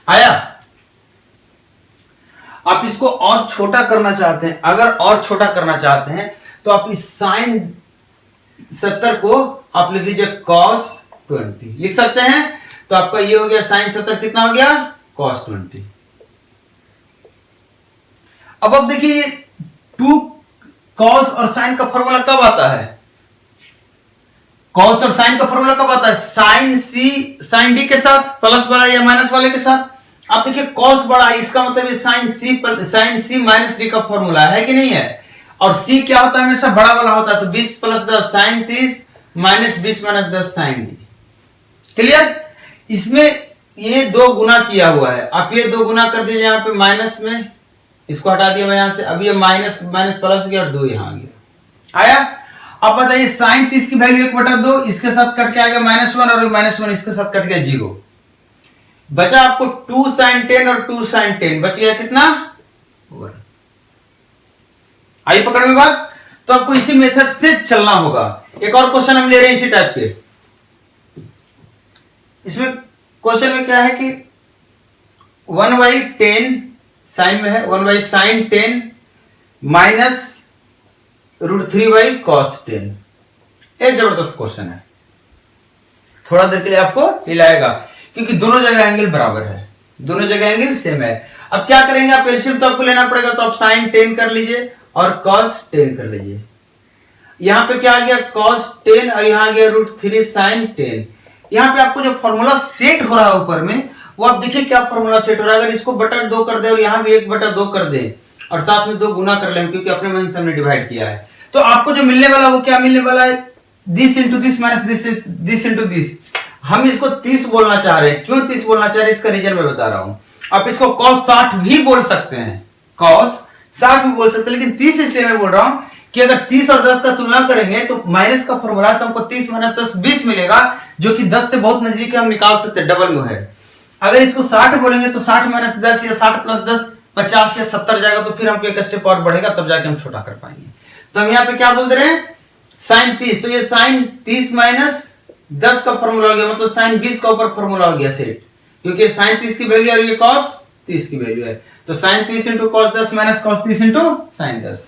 आया। आप इसको और छोटा करना चाहते हैं, अगर और छोटा करना चाहते हैं तो आप इस sin 70 को आप लिख लीजिए cos 20, लिख सकते हैं। तो आपका ये हो गया sin 70 कितना हो गया cos 20। अब आप देखिए 2 cos और sin का फॉर्मूला कब आता है, cos और sin का फॉर्मूला कब आता है, sin c sin d के साथ, प्लस वाला या माइनस वाले के साथ। आप देखिए cos बड़ा है, इसका मतलब ये sin c माइनस d का फॉर्मूला है कि नहीं है। और c क्या होता है, हमेशा बड़ा वाला होता है, तो 20 + 10 sin 30 minus 20 - 10 sin d। Clear. इसमें ये 2 गुना किया हुआ है, आप ये 2 गुना कर दीजिए यहाँ पे माइनस में, इसको हटा दिया मैं यहां से, अब ये माइनस माइनस प्लस गया और 2 यहां आ गया। आया। अब बताइए sin 30 की वैल्यू 1/2, इसके साथ कट के आ गया -1 और -1 इसके साथ कट गया 0। बचा आपको 2 sin 10 और 2 sin 10, बच गया कितना 1। आई पकड़ में बात। तो आपको इसी मेथड से चलना होगा। एक और क्वेश्चन हम ले रहे हैं इसी टाइप के। इसमें क्वेश्चन में क्या है कि 1/10 साइन में है, 1/sin 10 माइनस √3/cos 10। एक जबरदस्त क्वेश्चन है, थोड़ा देर के लिए आपको हिलाएगा क्योंकि दोनों जगह एंगल बराबर है, दोनों जगह एंगल सेम है। अब क्या करेंगे, आप एलसीएम तो आपको लेना पड़ेगा, तो आप sin 10 कर लीजिए और cos 10 कर लीजिए। यहां पे क्या आ गया cos 10 और यहां आ गया √3 sin 10। यहां पे आपको जो फॉर्मूला सेट हो रहा है ऊपर में, वो आप देखिए क्या फॉर्मूला सेट हो रहा है। अगर इसको बटा 2 कर दे और यहां भी 1/2 कर दे और साथ में 2 गुना कर लें, क्योंकि अपने मन से हमने डिवाइड किया है, तो आपको जो मिलने वाला वो क्या मिलने वाला है, this into this minus this into this. हम इसको 30 बोलना चाह रहे हैं। क्यों 30 बोलना चाह रहे हैं, इसका रीजन मैं बता रहा हूं। आप इसको cos 60 भी बोल सकते हैं, cos 60 भी बोल सकते हैं, लेकिन 30 इसलिए मैं बोल रहा हूं कि अगर 30 और 10 का तुलना करेंगे तो माइनस का फॉर्मूला तो हमको 30 - 10 20 मिलेगा, जो कि 10 से बहुत नजदीक है, हम निकाल सकते हैं, डबल में है। अगर इसको 60 बोलेंगे तो 60 - 10 या 60 + 10 50 या 70 जाएगा, तो फिर हमको एक स्टेप और बढ़ेगा, तब जाके हम छोटा कर पाएंगे। तो हम यहाँ पे क्या बोल दे रहे हैं, sin 30, तो ये sin 30 - 10 का फॉर्मूला हो गया, मतलब sin 20 का ऊपर फॉर्मूला हो गया सेट, क्योंकि sin 30 की वैल्यू और ये cos 30 की वैल्यू है। तो sin 30 × cos 10 - cos 30 × sin 10।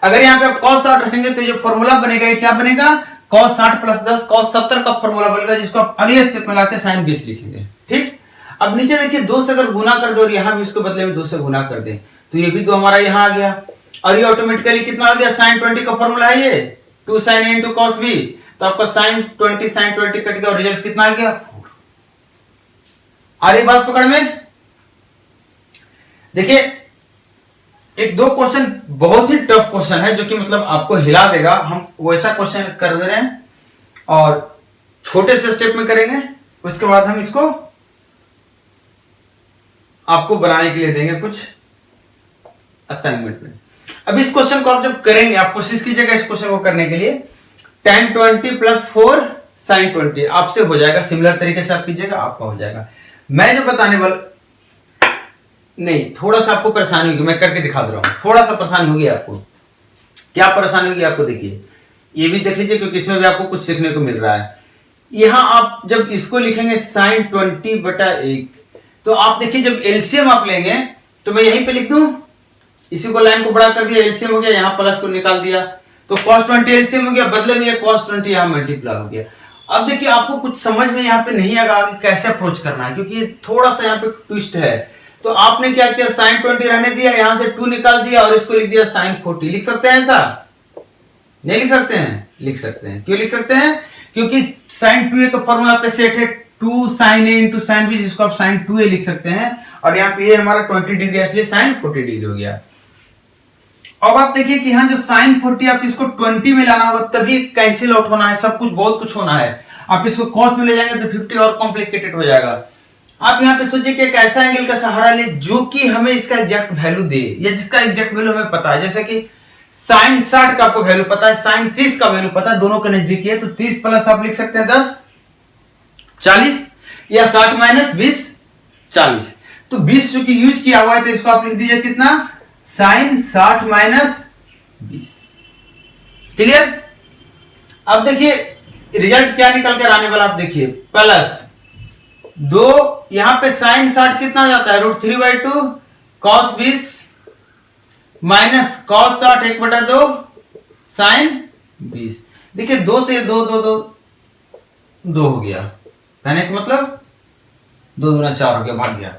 अगर यहाँ पे आप cos 60 रखेंगे तो जो फॉर्मूला बनेगा ये क्या बनेगा, cos 60 + 10 cos 70 का फॉर्मूला बनेगा, जिसको आप अगले स्टेप में लाके sin 20 लिखेंगे। ठीक। अब नीचे देखिए 2 से अगर गुना कर दो और यहाँ भी इसको बदले में 2 से गुना कर दें, तो ये भी तो हमारा यहाँ आ गया, और ये ऑटोमेटिकली कितना हो गया, sin 20 का फॉर्मूला है ये 2 sin A × cos B, तो आपका sin 20 कट गया और रिजल्ट कितना आ गया 4। आ रही बात पकड़ में। देखिए एक 2 क्वेश्चन बहुत ही टफ क्वेश्चन है, जो कि मतलब आपको हिला देगा। हम वैसा क्वेश्चन कर दे रहे हैं और छोटे से स्टेप में करेंगे, उसके बाद हम इसको आपको बनाने के लिए देंगे कुछ असाइनमेंट में। अब इस क्वेश्चन को आप जब करेंगे, आप कोशिश कीजिएगा इस क्वेश्चन को करने के लिए tan 20 + 4 sin 20 आपसे हो जाएगा, सिमिलर तरीके से आप कीजिएगा, आपका हो जाएगा। मैं जो बताने वाला नहीं, थोड़ा सा आपको परेशानी होगी, मैं करके दिखा दे रहा हूं, थोड़ा सा परेशानी होगी आपको। क्या परेशानी होगी आपको, देखिए ये भी देख लीजिए, क्योंकि इसमें भी आपको कुछ सीखने को मिल रहा है। यहां आप जब इसको लिखेंगे sin 20/1, तो आप देखिए जब एलसीएम आप लेंगे, तो मैं यहीं पे लिख दूं, इसी को लाइन को बड़ा कर दिया, एलसीएम हो गया, यहां प्लस को निकाल दिया, तो cos 20 एलसीएम हो गया, बदले में ये cos 20 यहां मल्टीप्लाई हो गया। अब देखिए आपको कुछ समझ में यहाँ पे नहीं आएगा कि कैसे अप्रोच करना है, क्योंकि ये थोड़ा सा यहाँ पे ट्विस्ट है। तो आपने क्या किया, sin 20 रहने दिया, यहां से 2 निकाल दिया और इसको लिख दिया sin 40। लिख सकते हैं ऐसा? नहीं लिख सकते हैं? लिख सकते हैं। क्यों लिख सकते हैं? क्योंकि sin 2a का फॉर्मूला पे सेट है 2 sin a × sin b, जिसको आप sin 2a लिख सकते हैं, और यहाँ पे ये हमारा 20 डिग्री है, इसलिए sin 40 डिग्री हो गया। अब आप देखिए कि यहाँ जो sin 40 आप इसको 20 में लाना होगा, तभी कैंसिल आउट होना है, सब कुछ बहुत कुछ होना है। आप इसको कॉस में ले जाएंगे तो 50 और कॉम्प्लिकेटेड हो जाएगा। आप यहाँ पे सोचिए कि एक ऐसा एंगल का सहारा ले जो कि हमें इसका एग्जैक्ट वैल्यू दे, या जिसका एग्जैक्ट वैल्यू हमें पता है। जैसे कि साइन 60 का आपको वैल्यू पता है, साइन 30 का वैल्यू पता है, दोनों के नजदीकी है, तो 30 प्लस आप लिख सकते हैं 10 40, या 60 माइनस 20 40। तो 20 चूंकि यूज किया हुआ है तो इसको आप लिख दीजिए कितना, साइन 60 माइनस 20। क्लियर? अब देखिए रिजल्ट क्या निकल कर आने वाला, आप देखिए प्लस 2, यहां पे साइन 60 कितना हो जाता है, √3/2 कॉस 20 माइनस कॉस 60 1/2 साइन 20। देखिए 2 से 2 2 2 2 हो गया, कहने का मतलब 2 दूना 4 हो गया, भाग गया,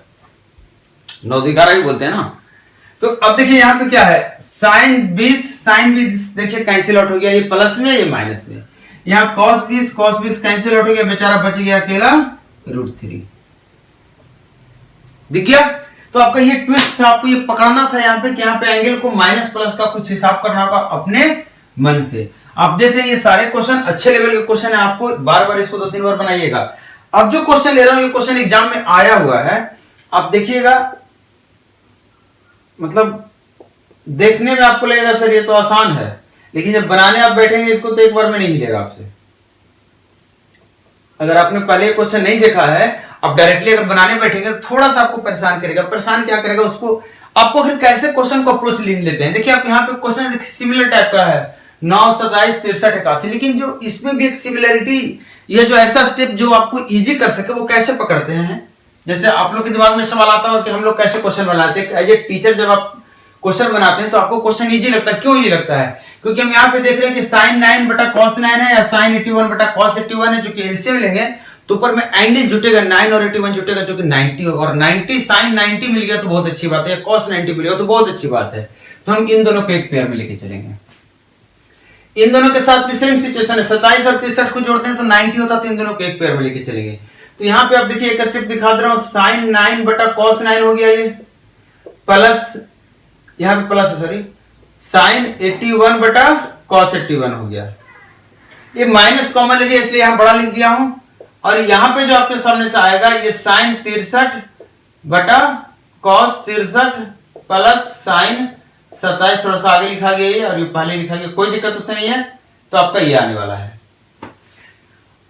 9 11 ही बोलते हैं ना। तो अब देखिए यहाँ पे क्या है, साइन 20 देखिए कैंसिल आउट हो गया, ये प्लस में ये माइनस में। यहाँ कॉस 20 कैंसिल आउट हो गया, बेचारा बच गया अकेला √3। दिख गया? तो आपका ये ट्विस्ट था, आपको ये पकड़ना था यहाँ पे कि यहाँ पे एंगल को माइनस प्लस का कुछ हिसाब करना होगा अपने मन से। आप देख रहे हैं ये सारे क्वेश्चन अच्छे लेवल के क्वेश्चन है, आपको बार बार इसको 2-3 बार बनाइएगा। अब जो क्वेश्चन ले रहा हूं ये क्वेश्चन एग्जाम में आया हुआ है, आप देखिएगा, मतलब देखने में आपको लगेगा सर ये तो आसान है, लेकिन जब बनाने आप बैठेंगे इसको तो एक बार में नहीं मिलेगा आपसे। अगर आपने पहले क्वेश्चन नहीं देखा है, आप डायरेक्टली अगर बनाने बैठेंगे तो थोड़ा सा आपको परेशान करेगा। परेशान क्या करेगा, उसको आपको फिर कैसे क्वेश्चन को अप्रोच लेते हैं। देखिए आप यहाँ पे क्वेश्चन सिमिलर टाइप का है, 9 27 63 81, लेकिन जो इसमें भी एक सिमिलरिटी, ये जो ऐसा स्टेप जो आपको इजी कर सके वो कैसे पकड़ते हैं। जैसे आप लोग के दिमाग में सवाल आता हो कि हम लोग कैसे क्वेश्चन बनाते हैं। एज ए टीचर जब आप क्वेश्चन बनाते हैं तो आपको क्वेश्चन इजी लगता है। क्यों इजी लगता है? क्योंकि हम यहाँ पे देख रहे हैं कि साइन 9 बटा कॉस 9 है, या साइन 81 बटा कॉस 81 है, जो कि एलसीएम लेंगे तो ऊपर में एंगल जुटेगा, 9 और 81 जुटेगा जो कि 90 होगा, और 90 साइन 90 मिल गया तो बहुत अच्छी बात है, कॉस 90 मिल गया तो बहुत अच्छी बात है। तो हम इन दोनों को एक पेयर में लेके चलेंगे। इन दोनों के साथ भी सेम सिचुएशन है, 27 और 63 को जोड़ते हैं तो 90 होता, तो इन दोनों को एक पेयर में लेके चलेंगे। तो यहाँ पे आप देखिए एक स्टेप दिखा दे रहा हूं, साइन 9 बटा कॉस 9 हो गया, ये प्लस, यहाँ पे प्लस है सॉरी, साइन 81 बटा कॉस 81 हो गया। ये माइनस कॉमन ले लिया इसलिए यहां बड़ा लिख दिया हूं, और यहां पे जो आपके सामने से आएगा ये साइन 63 बटा कॉस 63 प्लस साइन 27, थोड़ा सा आगे लिखा गया है और ये पहले लिखा गया, कोई दिक्कत उससे नहीं है। तो आपका ये आने वाला है।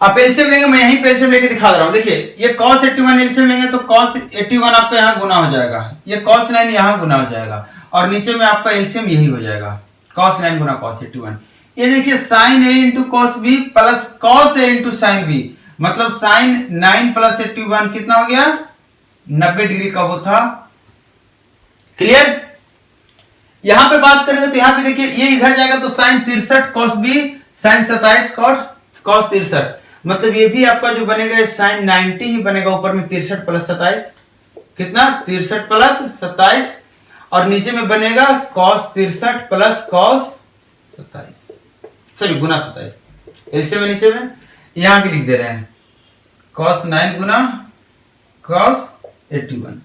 आप एलसीएम लेंगे, मैं यहीं पे एलसीएम लेके दिखा रहा हूं। देखिए ये cos 81 एलसीएम लेंगे तो cos 81 आपका यहां गुना हो जाएगा, ये cos 9 यहां गुना हो जाएगा, और नीचे में आपका एलसीएम यही हो जाएगा, cos 9 गुना cos 81। ये देखिए sin a into cos b plus cos a into sin b, मतलब sin 9 प्लस 81 कितना हो गया, 90 डिग्री का वो था। क्लियर? यहां पे बात करेंगे तो यहां पे देखिए ये इधर जाएगा तो sin 63 cos b, sin 27 cos 63, मतलब ये भी आपका जो बनेगा sin 90 ही बनेगा, ऊपर में 63 प्लस 27 कितना, 63 प्लस 27, और नीचे में बनेगा cos 63 प्लस cos 27, सॉरी गुना 27, ऐसे में नीचे में यहां भी लिख दे रहे हैं cos 9 गुना cos 81।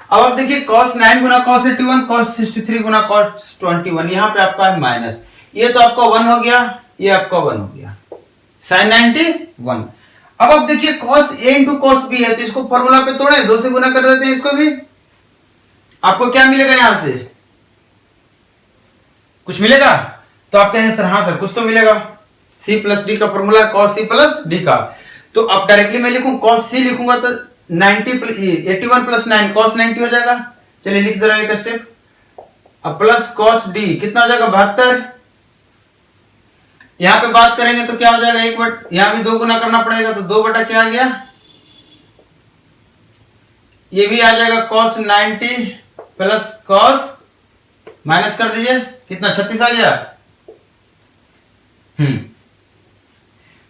अब आप देखिए cos 9 गुना cos 81, cos 63 गुना cos 21, यहां पे आपका है माइनस, ये तो आपका 1 हो गया, ये आपका 1 हो गया, sin 91। अब आप देखिए cos a into cos b है तो इसको फॉर्मूला पे तोड़े, 2 से गुना कर देते हैं इसको भी, आपको क्या मिलेगा, यहां से कुछ मिलेगा? तो आप कहेंगे सर हाँ सर कुछ तो मिलेगा, c प्लस डी का formula cos c plus D का, तो अब डायरेक्टली मैं लिखूं cos c लिखूंगा तो 81 प्लस 9 cos 90 हो जाएगा। चलिए लिख दे रहा हूं एक स्टेप, अब प्लस cos d कितना हो जाएगा, 72। यहां पे बात करेंगे तो क्या हो जाएगा, एक बट यहां भी 2 गुना करना पड़ेगा, तो 2 बटा क्या आ गया, ये भी आ जाएगा cos 90 प्लस cos, माइनस कर दीजिए कितना, 36 आ गया।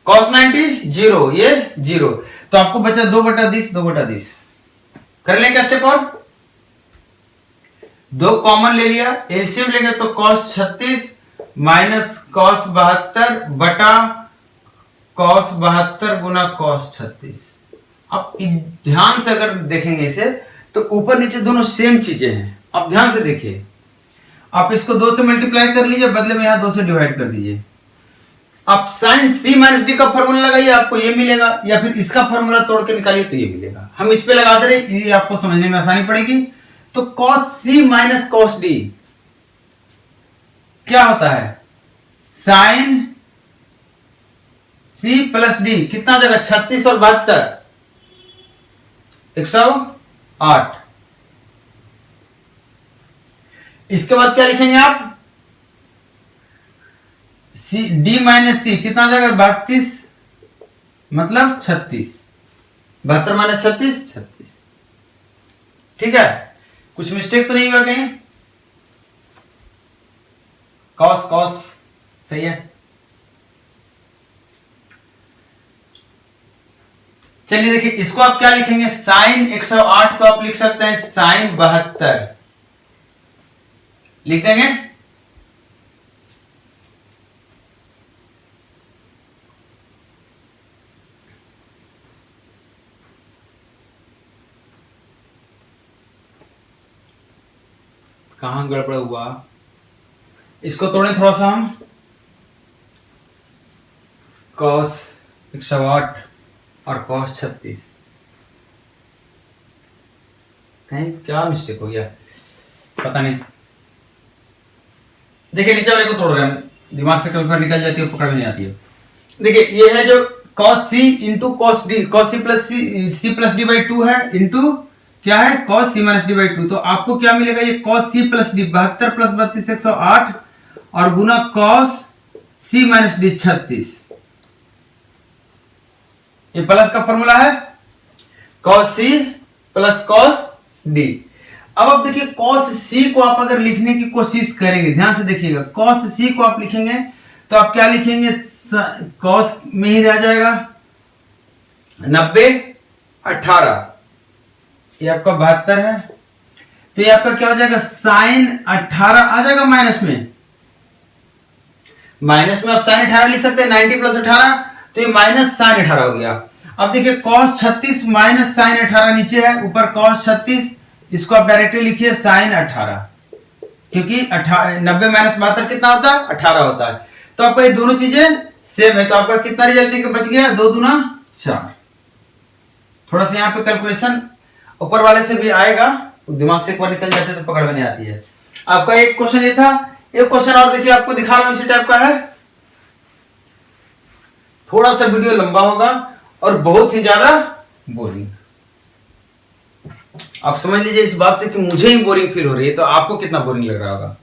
cos 90 0, ये 0, तो आपको बचा 2 बटा 10, 2 बटा 10। कर लें क्या स्टेप, और 2 कॉमन ले लिया, एलसीएम लेंगे तो cos 36 माइनस cos 72 बटा cos 72 गुना cos 36। अब ध्यान से अगर देखेंगे इसे तो ऊपर नीचे दोनों सेम चीजें हैं, आप ध्यान से देखिए, आप इसको 2 से मल्टीप्लाई कर लीजिए, बदले में यहां 2 से डिवाइड कर दीजिए। आप साइन सी माइनस डी का फॉर्मूला लगाइए, आपको ये मिलेगा, या फिर इसका फॉर्मूला तोड़ के निकालिए तो ये मिलेगा। हम इस पे लगा दे रहे, ये आपको समझने में आसानी पड़ेगी। तो cos c minus cos d क्या होता है, साइन c प्लस डी, कितना हो जाएगा 36 और 72 108। इसके बाद क्या लिखेंगे आप, सी डी माइनस सी कितना हो जाएगा 32 मतलब 36, 72 माइनस 36 36। ठीक है, कुछ मिस्टेक तो नहीं हुआ कहीं, कॉस कॉस सही है। चलिए देखिए, इसको आप क्या लिखेंगे, साइन 108 को आप लिख सकते हैं साइन 72 लिख देंगे। कहां गड़बड़ हुआ, इसको तोड़े थोड़ा सा हम, cos 108 और cos 36, कहीं क्या मिस्टेक हो गया पता नहीं। देखिए नीचे वाले को तोड़ रहे हैं, दिमाग से कभी निकल जाती है, पकड़ में नहीं आती है। देखिए ये है जो cos c into cos d, cos c plus D by 2 है, इंटू क्या है cos c minus D by 2। तो आपको क्या मिलेगा, ये cos c plus D 72 plus 32 108 और गुना cos c माइनस डी 36, ये प्लस का फॉर्मूला है cos c plus cos d। अब आप देखिए cos c को आप अगर लिखने की कोशिश करेंगे, ध्यान से देखिएगा, cos c को आप लिखेंगे तो आप क्या लिखेंगे, cos में ही रह जाएगा 90 18, ये आपका 72 है, तो ये आपका क्या हो जाएगा साइन 18 आ जाएगा माइनस में, माइनस में आप साइन 18 लिख सकते हैं, 90 प्लस 18 तो ये माइनस साइन 18 हो गया। अब देखिए cos 36 माइनस साइन 18 नीचे है, ऊपर cos 36, इसको आप डायरेक्टली लिखिए साइन 18, क्योंकि 90 माइनस 72 कितना होता है 18 होता है। तो आपका ये दोनों चीजें सेम है, तो आपका कितना रिजल्ट बच गया 2 दूना 4। थोड़ा सा यहाँ पे कैलकुलेशन ऊपर वाले से भी आएगा, दिमाग से एक बार निकल जाते तो पकड़ में नहीं आती है। आपका एक क्वेश्चन ये था, एक क्वेश्चन और देखिए आपको दिखा रहा हूं, इसी टाइप का है, थोड़ा सा वीडियो लंबा होगा और बहुत ही ज्यादा बोरिंग। आप समझ लीजिए इस बात से कि मुझे ही बोरिंग फील हो रही है, तो आपको कितना बोरिंग लग रहा होगा।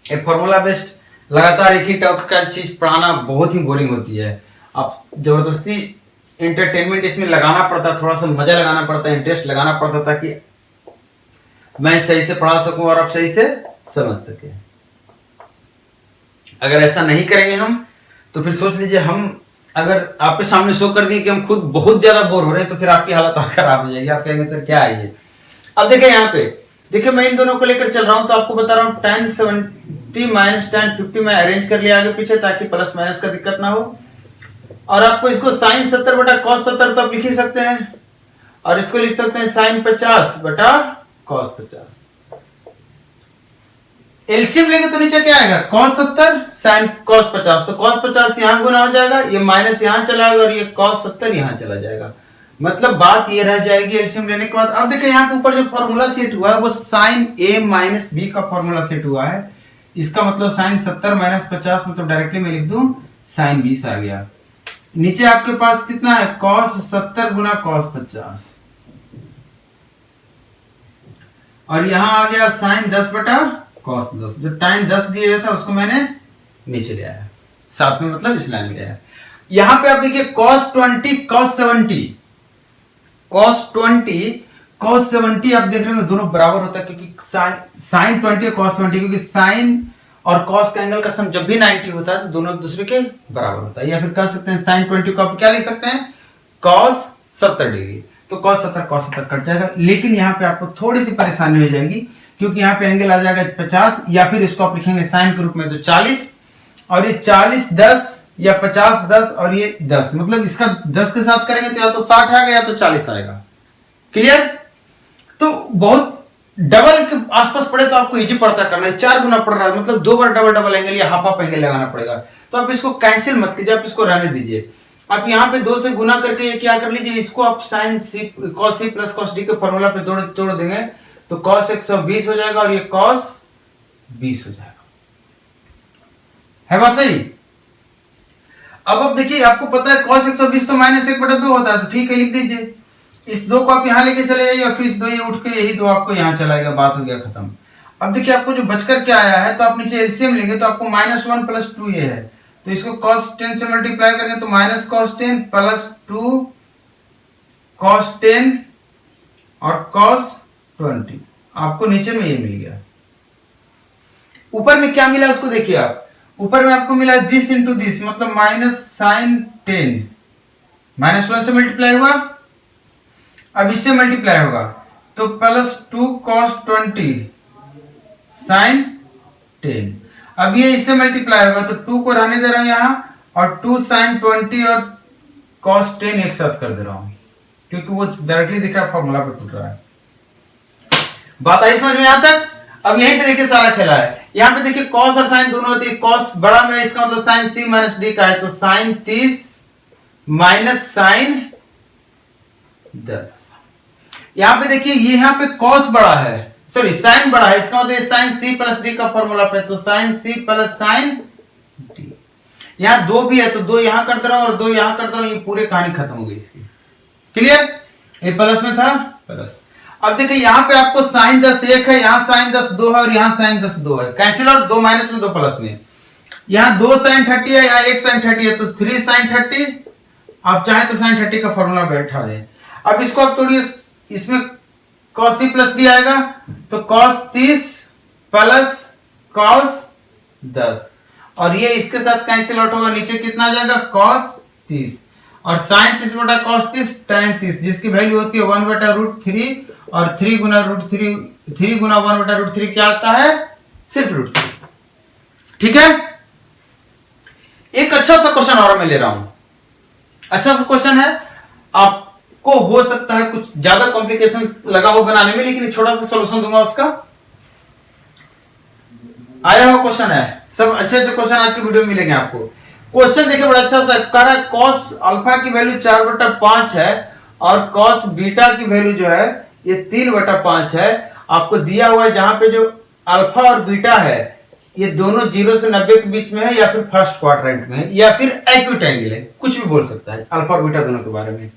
एक फॉर्मूला बेस्ड लगातार एक ही टाइप का चीज पढ़ाना बहुत ही बोरिंग होती है। आप जबरदस्ती एंटरटेनमेंट इसमें लगाना पड़ता, थोड़ा सा मजा लगाना पड़ता, इंटरेस्ट लगाना पड़ता, ताकि मैं सही से पढ़ा सकूं और आप सही से समझ सके। अगर ऐसा नहीं करेंगे हम तो फिर सोच लीजिए, हम अगर आपके सामने शो कर दिए कि हम खुद बहुत ज्यादा बोर हो रहे हैं, तो फिर आपकी हालत और खराब हो जाएगी, आप कहेंगे सर क्या है ये। अब देखिए यहाँ पे देखिए, मैं इन दोनों को लेकर चल रहा हूं, तो आपको बता रहा हूं tan 70 माइनस tan 50 में अरेंज कर लिया आगे पीछे, ताकि प्लस माइनस का दिक्कत ना हो। और आपको इसको साइन 70 बटा cos 70 तो आप लिख ही सकते हैं, और इसको लिख सकते हैं साइन 50 बटा cos 50। एलसीएम लेंगे तो नीचे क्या आएगा cos 70 sin cos 50, तो cos 50 यहां गुना हो जाएगा, ये माइनस यहां चला जाएगा और ये cos 70 यहां चला जाएगा। मतलब बात ये रह जाएगी एलसीएम लेने के बाद। अब देखिए यहाँ पे ऊपर जो फॉर्मूला सेट हुआ है वो sin a माइनस b का फॉर्मूला सेट हुआ है। इसका मतलब sin 70 माइनस 50, मतलब डायरेक्टली मैं लिख दूं sin 20 आ गया। नीचे आपके पास कितना है cos 70 गुना cos 50, और यहां आ गया sin 10 बटा cos 10। जो टाइम 10 दिया गया था उसको मैंने नीचे ले आया, साथ में मतलब इस लाइन में ले आया। यहां पे आप देखिए cos 20 cos 70, cos 20 cos 70 आप देख रहे हो दोनों बराबर होता है, क्योंकि sin 20 और cos 70, क्योंकि sin और cos का एंगल का सम जब भी 90 होता है तो दोनों एक दूसरे के बराबर होता है। या फिर कह सकते हैं sin 20 को आप क्या लिख सकते हैं cos 70 डिग्री, तो cos 70 कट जाएगा। लेकिन यहाँ पे आपको थोड़ी सी परेशानी हो जाएगी, क्योंकि यहाँ पे एंगल आ जाएगा 50, या फिर इसको आप लिखेंगे साइन के रूप में तो 40, और ये 40 10 या 50 10 और ये 10, मतलब इसका 10 के साथ करेंगे तो या तो 60 आएगा या तो 40 आएगा। क्लियर? तो बहुत डबल के आसपास पड़े तो आपको इजी पड़ता करना है, 4 गुना पड़ रहा है, मतलब 2 बार डबल एंगल या हाफ एंगल लगाना पड़ेगा। तो आप इसको कैंसिल मत कीजिए, आप इसको रहने दीजिए। आप यहाँ पे 2 से गुना करके ये क्या कर लीजिए, इसको आप sine C cos C plus cos D के फॉर्मूला पे तोड़ देंगे तो कॉस 120 हो जाएगा और ये कॉस 20 हो जाएगा। है बात सही? अब देखिए आपको पता है कॉस 120 तो -1/2 होता है, तो ठीक है लिख दीजिए। इस 2 को आप यहाँ लेके चले जाइए और फिर इस 2 ये उठ के यही 2 आपको यहाँ चलाएगा, बात हो गया खत्म। अब देखिए आपको जो बचकर के आया है तो आप नीचे एलसीएम लेंगे तो आपको -1 + 2 ये है, तो इसको cos 10 से मल्टीप्लाई करेंगे तो -cos 10 + 2 cos 10 और cos 20, आपको नीचे में ये मिल गया। ऊपर में क्या मिला उसको देखिए आप, ऊपर में आपको मिला दिस इंटू दिस, मतलब -sin 10 -1 से मल्टीप्लाई हुआ, अब इससे मल्टीप्लाई होगा तो +2 cos 20 sin 10, अब ये इससे मल्टीप्लाई होगा तो 2 को रहने दे रहा हूं यहां और 2 sin 20 और cos 10 एक साथ कर दे रहा हूं क्योंकि वो डायरेक्टली दिख रहा है, फॉर्मूला पे टूट रहा है। बात आई समझ में यहां तक? अब यहीं पे देखिए सारा खेला है, यहां पे देखिए cos और sin दोनों होती है, cos बड़ा में इसका मतलब sin c - d का है तो sin 30 माइनस sin 10। यहां पे देखिए यहां पे cos बड़ा है, सॉरी sin बड़ा है, इसका मतलब sin c + d का फॉर्मूला पे तो sin c + sin d। यहां 2 भी है तो 2 यहां कर दे रहा हूं और 2 यहां कर दे रहा हूं, ये पूरी कहानी खत्म हो गई इसकी। क्लियर? ये प्लस में था प्लस। अब देखिए यहां पे आपको sin 10 1 है, यहां sin 10 2 है और यहां sin 10 2 है, कैंसिल और 2 माइनस में 2 प्लस में। यहां 2 sin 30 है, यहां 1 sin 30 है तो 3 sin 30, आप चाहे तो sin 30 का फॉर्मूला बैठा दें। अब इसको आप तोड़िए, इसमें cos c + d आएगा तो cos 30 प्लस cos 10 और ये इसके साथ कैंसिल आउट होगा, नीचे कितना आ जाएगा cos 30 और sin 30 बटा cos 30 tan 30, जिसकी वैल्यू होती है 1/√3 और 3 गुना √3 3 गुना 1/√3 क्या आता है, सिर्फ √3। ठीक है, एक अच्छा सा क्वेश्चन और मैं ले रहा हूं, अच्छा सा क्वेश्चन है, आपको हो सकता है कुछ ज्यादा कॉम्प्लिकेशन लगा हो बनाने में, लेकिन छोटा सा सॉल्यूशन दूंगा उसका। आया हुआ क्वेश्चन है, सब अच्छे अच्छे क्वेश्चन आज की वीडियो में मिलेंगे आपको। क्वेश्चन देखिए बड़ा अच्छा सा कह रहा है, cos अल्फा की वैल्यू 4/5 है और cos बीटा की वैल्यू जो है ये 3/5 है। आपको दिया हुआ है जहां पे जो अल्फा और बीटा है ये दोनों 0 से 90 के बीच में है या फिर फर्स्ट क्वाड्रेंट में है या फिर एक्यूट एंगल है, कुछ भी बोल सकता है अल्फा और बीटा दोनों के बारे में।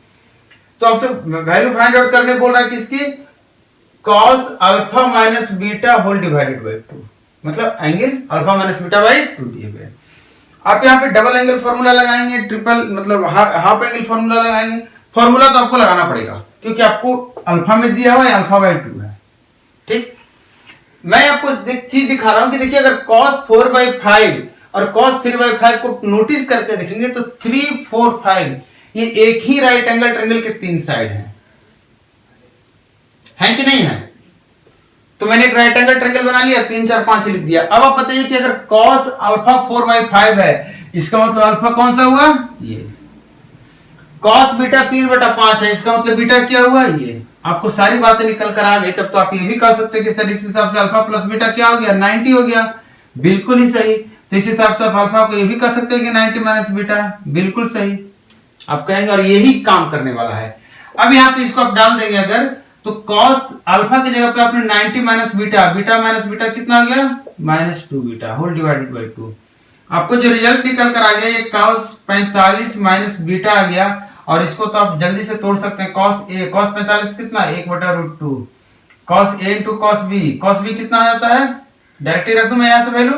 तो आपसे वैल्यू फाइंड आउट करने बोल रहा है किसकी, cos alpha minus beta whole divided by 2, मतलब angle alpha minus beta by 2 दिए गए। आप यहाँ पे डबल एंगल फॉर्मूला लगाएंगे, ट्रिपल मतलब हाफ एंगल फॉर्मूला लगाएंगे। फॉर्मूला तो आपको लगाना पड़ेगा क्योंकि आपको अल्फा में दिया हुआ है, अल्फा बाय 2 है। ठीक, मैं आपको चीज दिखा रहा हूं कि देखिए अगर cos 4/5 और cos 3/5 को नोटिस करके देखेंगे तो 3 4 5 ये एक ही राइट एंगल ट्रायंगल के 3 साइड हैं कि नहीं है? तो मैंने एक राइट एंगल ट्रायंगल बना लिया, 3 4 5 लिख दिया। अब आप बताइए कि अगर cos अल्फा 4/5 है, इसका मतलब अल्फा कौन सा हुआ, ये। cos बीटा 3/5 है, इसका मतलब बीटा क्या हुआ, ये। आपको सारी बातें निकल कर आ गई, तब तो आप ये भी कह सकते हैं कि सर इस हिसाब से अल्फा प्लस बीटा क्या हो गया, 90 हो गया। बिल्कुल ही सही। तो इस हिसाब से आप अल्फा को ये भी कह सकते हैं कि 90 माइनस बीटा, बिल्कुल सही आप कहेंगे और यही काम करने वाला है। अब यहाँ पे इसको आप डाल देंगे अगर, तो cos अल्फा की जगह पे आपने 90 minus beta, beta minus beta कितना हो गया, -2 बीटा होल डिवाइडेड बाय 2। आपको जो रिजल्ट निकल कर आ गया ये cos 45 माइनस बीटा आ गया और इसको तो आप जल्दी से तोड़ सकते हैं। cos 45 कितना, 1/√2 cos a into cos b कितना आ जाता है, डायरेक्टली रख दूं मैं यहां से वैल्यू,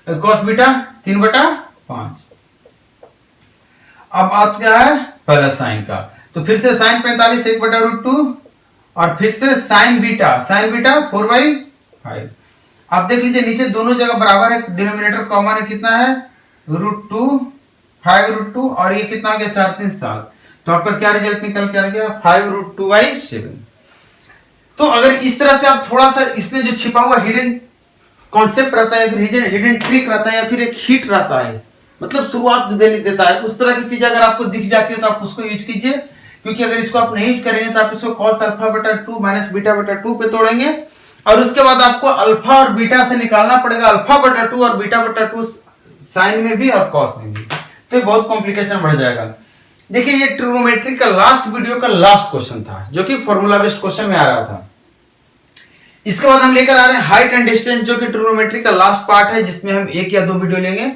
cos बीटा 3/5। अब बात क्या है, प्लस साइन का, तो फिर से साइन 45 1/√2 और फिर से साइन बीटा 4/5। आप देख लीजिए नीचे दोनों जगह बराबर है, डिनोमिनेटर कॉमन है, कितना है √2 5√2 और ये कितना आ गया 4 3 7। तो आपका क्या रिजल्ट निकल के आ गया 5√2/7। तो अगर इस तरह से आप थोड़ा सा इसमें जो छिपा हुआ हिडन कॉन्सेप्ट रहता है, फिर हिडन ट्रिक रहता है या फिर एक हिट रहता है, मतलब शुरुआत देता है, उस तरह की चीज अगर आपको दिख जाती है तो आप उसको यूज कीजिए। क्योंकि अगर इसको आप नहीं यूज करेंगे तो आप इसको cos अल्फा/2 माइनस बीटा/2 पे तोड़ेंगे और उसके बाद आपको अल्फा और बीटा से निकालना पड़ेगा, अल्फा/2 और बीटा/2 साइन में भी और कॉस में भी, तो ये बहुत कॉम्प्लिकेशन बढ़ जाएगा। देखिए ये ट्रिग्नोमेट्री का लास्ट वीडियो का लास्ट क्वेश्चन था, जो कि फॉर्मूला बेस्ड क्वेश्चन में आ रहा था। इसके बाद हम लेकर आ रहे हैं हाइट एंड डिस्टेंस, जो कि ट्रिग्नोमेट्री का लास्ट पार्ट है, जिसमें हम 1 या 2 वीडियो लेंगे।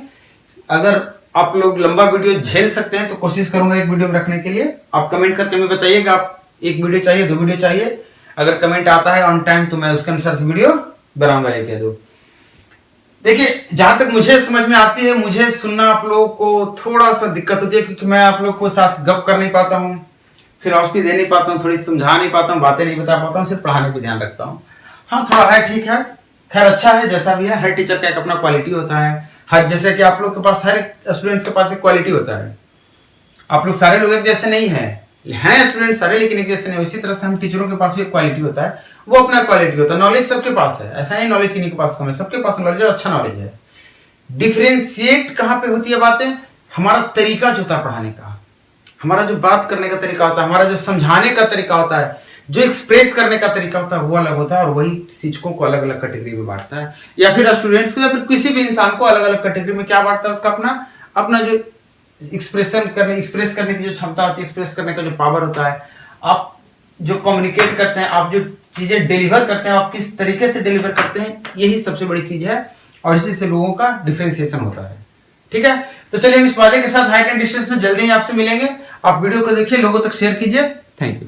अगर आप लोग लंबा वीडियो झेल सकते हैं तो कोशिश करूंगा 1 वीडियो में रखने के लिए। आप कमेंट करके हमें बताइएगा आप 1 वीडियो चाहिए, 2 वीडियो चाहिए। अगर कमेंट आता है ऑन टाइम तो मैं उसके अनुसार से वीडियो बनाऊंगा 1 या 2। देखिए जहां तक मुझे समझ में आती है, मुझे सुनना आप लोगों को थोड़ा सा दिक्कत होती है, क्योंकि मैं आप लोग को साथ गप कर नहीं पाता हूँ, फिलॉसफी दे नहीं पाता हूँ, थोड़ी समझा नहीं पाता हूँ, बातें नहीं बता पाता हूँ, सिर्फ पढ़ाने पे ध्यान रखता हूँ। हाँ थोड़ा है, ठीक है, खैर अच्छा है, जैसा भी है। हर टीचर का एक अपना क्वालिटी होता है, हर जैसे कि आप लोग के पास, हर स्टूडेंट्स के पास एक क्वालिटी होता है। आप लोग सारे लोग एक जैसे नहीं हैं स्टूडेंट सारे, लेकिन एक जैसे नहीं। उसी तरह से हम टीचरों के पास भी एक क्वालिटी होता है, वो अपना क्वालिटी होता है। नॉलेज सबके पास है, ऐसा नहीं नॉलेज किसी के पास कम है, सबके पास नॉलेज है, अच्छा नॉलेज है। डिफरेंशिएट कहाँ पे होती है बातें, हमारा तरीका जो होता है पढ़ाने का, हमारा जो बात करने का तरीका होता है, हमारा जो समझाने का तरीका होता है, जो एक्सप्रेस करने का तरीका होता है, वो अलग होता है, और वही शिक्षकों को अलग अलग कैटेगरी में बांटता है, या फिर स्टूडेंट्स को, या फिर किसी भी इंसान को अलग अलग कैटेगरी में क्या बांटता है, उसका अपना अपना जो एक्सप्रेस करने की जो क्षमता होती है, एक्सप्रेस करने का जो पावर होता है, आप जो कम्युनिकेट करते हैं, आप जो चीजें डिलीवर करते हैं, आप किस तरीके से डिलीवर करते हैं, यही सबसे बड़ी चीज है, और इसी से लोगों का डिफरेंशिएशन होता है। ठीक है, तो चलिए हम इस वादे के साथ हाइट एंड डिस्टेंस में जल्दी ही आपसे मिलेंगे। आप वीडियो को देखिए, लोगों तक शेयर कीजिए। Thank you.